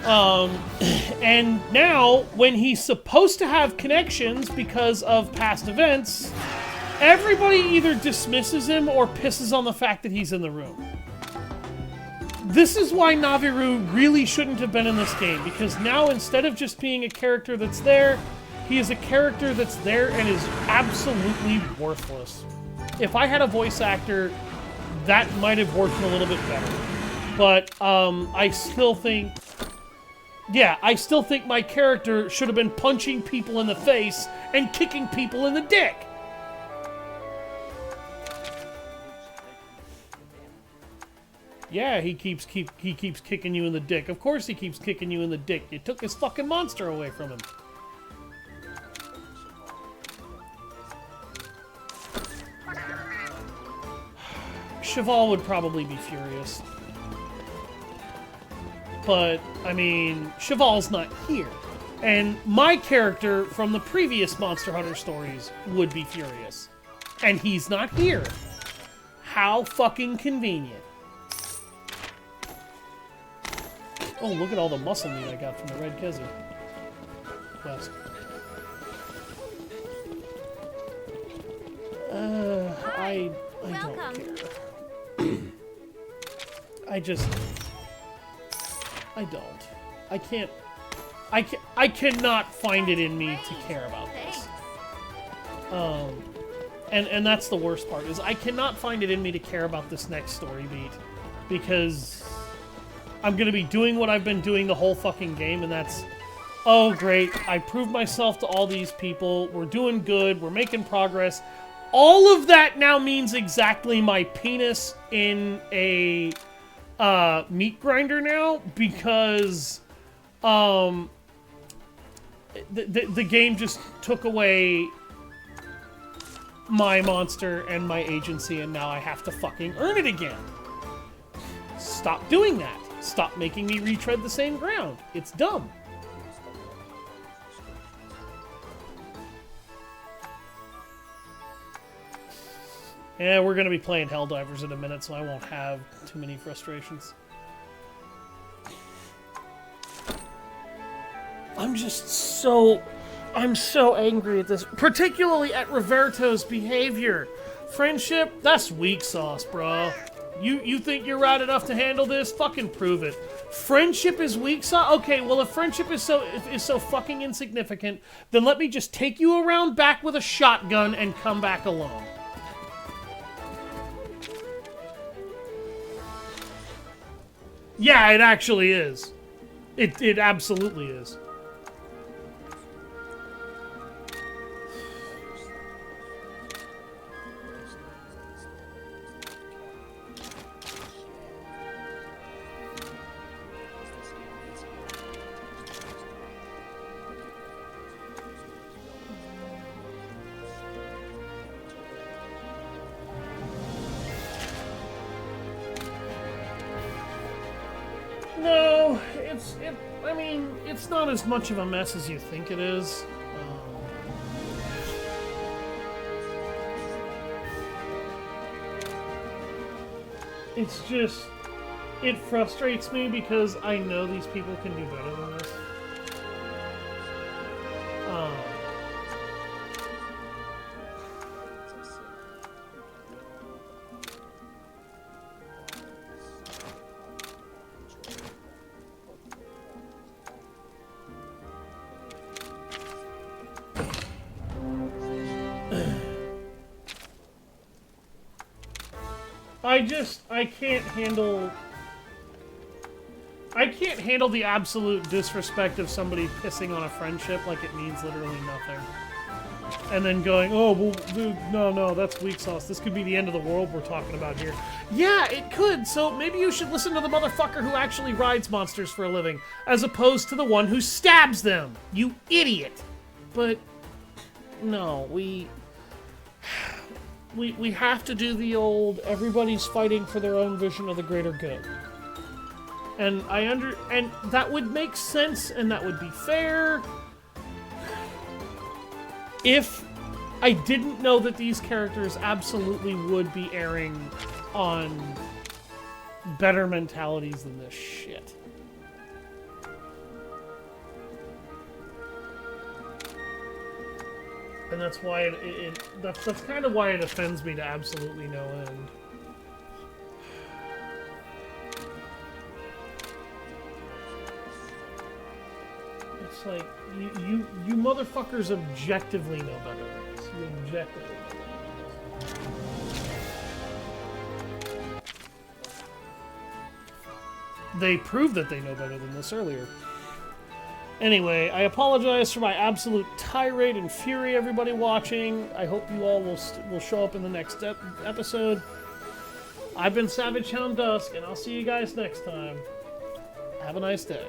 And now, when he's supposed to have connections because of past events, everybody either dismisses him or pisses on the fact that he's in the room. This is why Naviru really shouldn't have been in this game, because now instead of just being a character that's there, he is a character that's there and is absolutely worthless. If I had a voice actor, that might have worked a little bit better. But, I still think... Yeah, I still think my character should have been punching people in the face and kicking people in the dick! Yeah, he keeps kicking you in the dick. Of course he keeps kicking you in the dick. You took his fucking monster away from him. Cheval would probably be furious. But, I mean, Cheval's not here. And my character from the previous Monster Hunter stories would be furious. And he's not here. How fucking convenient. Oh, look at all the muscle meat I got from the Red Kezi quest. I don't care. I don't. I cannot find it in me to care about this. And that's the worst part, is I cannot find it in me to care about this next story beat. Because I'm gonna be doing what I've been doing the whole fucking game, and that's, oh great, I proved myself to all these people, we're doing good, we're making progress. All of that now means exactly my penis in a meat grinder now, because the game just took away my monster and my agency, and now I have to fucking earn it again. Stop doing that. Stop making me retread the same ground. It's dumb. Yeah, we're going to be playing Helldivers in a minute, so I won't have too many frustrations. I'm so angry at this, particularly at Roberto's behavior. Friendship, that's weak sauce, bro. You think you're right enough to handle this? Fucking prove it. Friendship is weak sauce? Okay, well if friendship is so fucking insignificant, then let me just take you around back with a shotgun and come back alone. Yeah, it actually is. It absolutely is. No, I mean, it's not as much of a mess as you think it is. It's just, it frustrates me because I know these people can do better than this. I can't handle the absolute disrespect of somebody pissing on a friendship like it means literally nothing. And then going, oh, well, dude, no, that's weak sauce. This could be the end of the world we're talking about here. Yeah, it could, so maybe you should listen to the motherfucker who actually rides monsters for a living, as opposed to the one who stabs them, you idiot. But, no, we have to do the old, everybody's fighting for their own vision of the greater good. And and that would make sense, and that would be fair if I didn't know that these characters absolutely would be erring on better mentalities than this shit. And that's why that's kind of why it offends me to absolutely no end. It's like, you motherfuckers objectively know better than this. You objectively know better than this. They proved that they know better than this earlier. Anyway, I apologize for my absolute tirade and fury, everybody watching. I hope you all will show up in the next episode. I've been Savage Hound Dusk, and I'll see you guys next time. Have a nice day.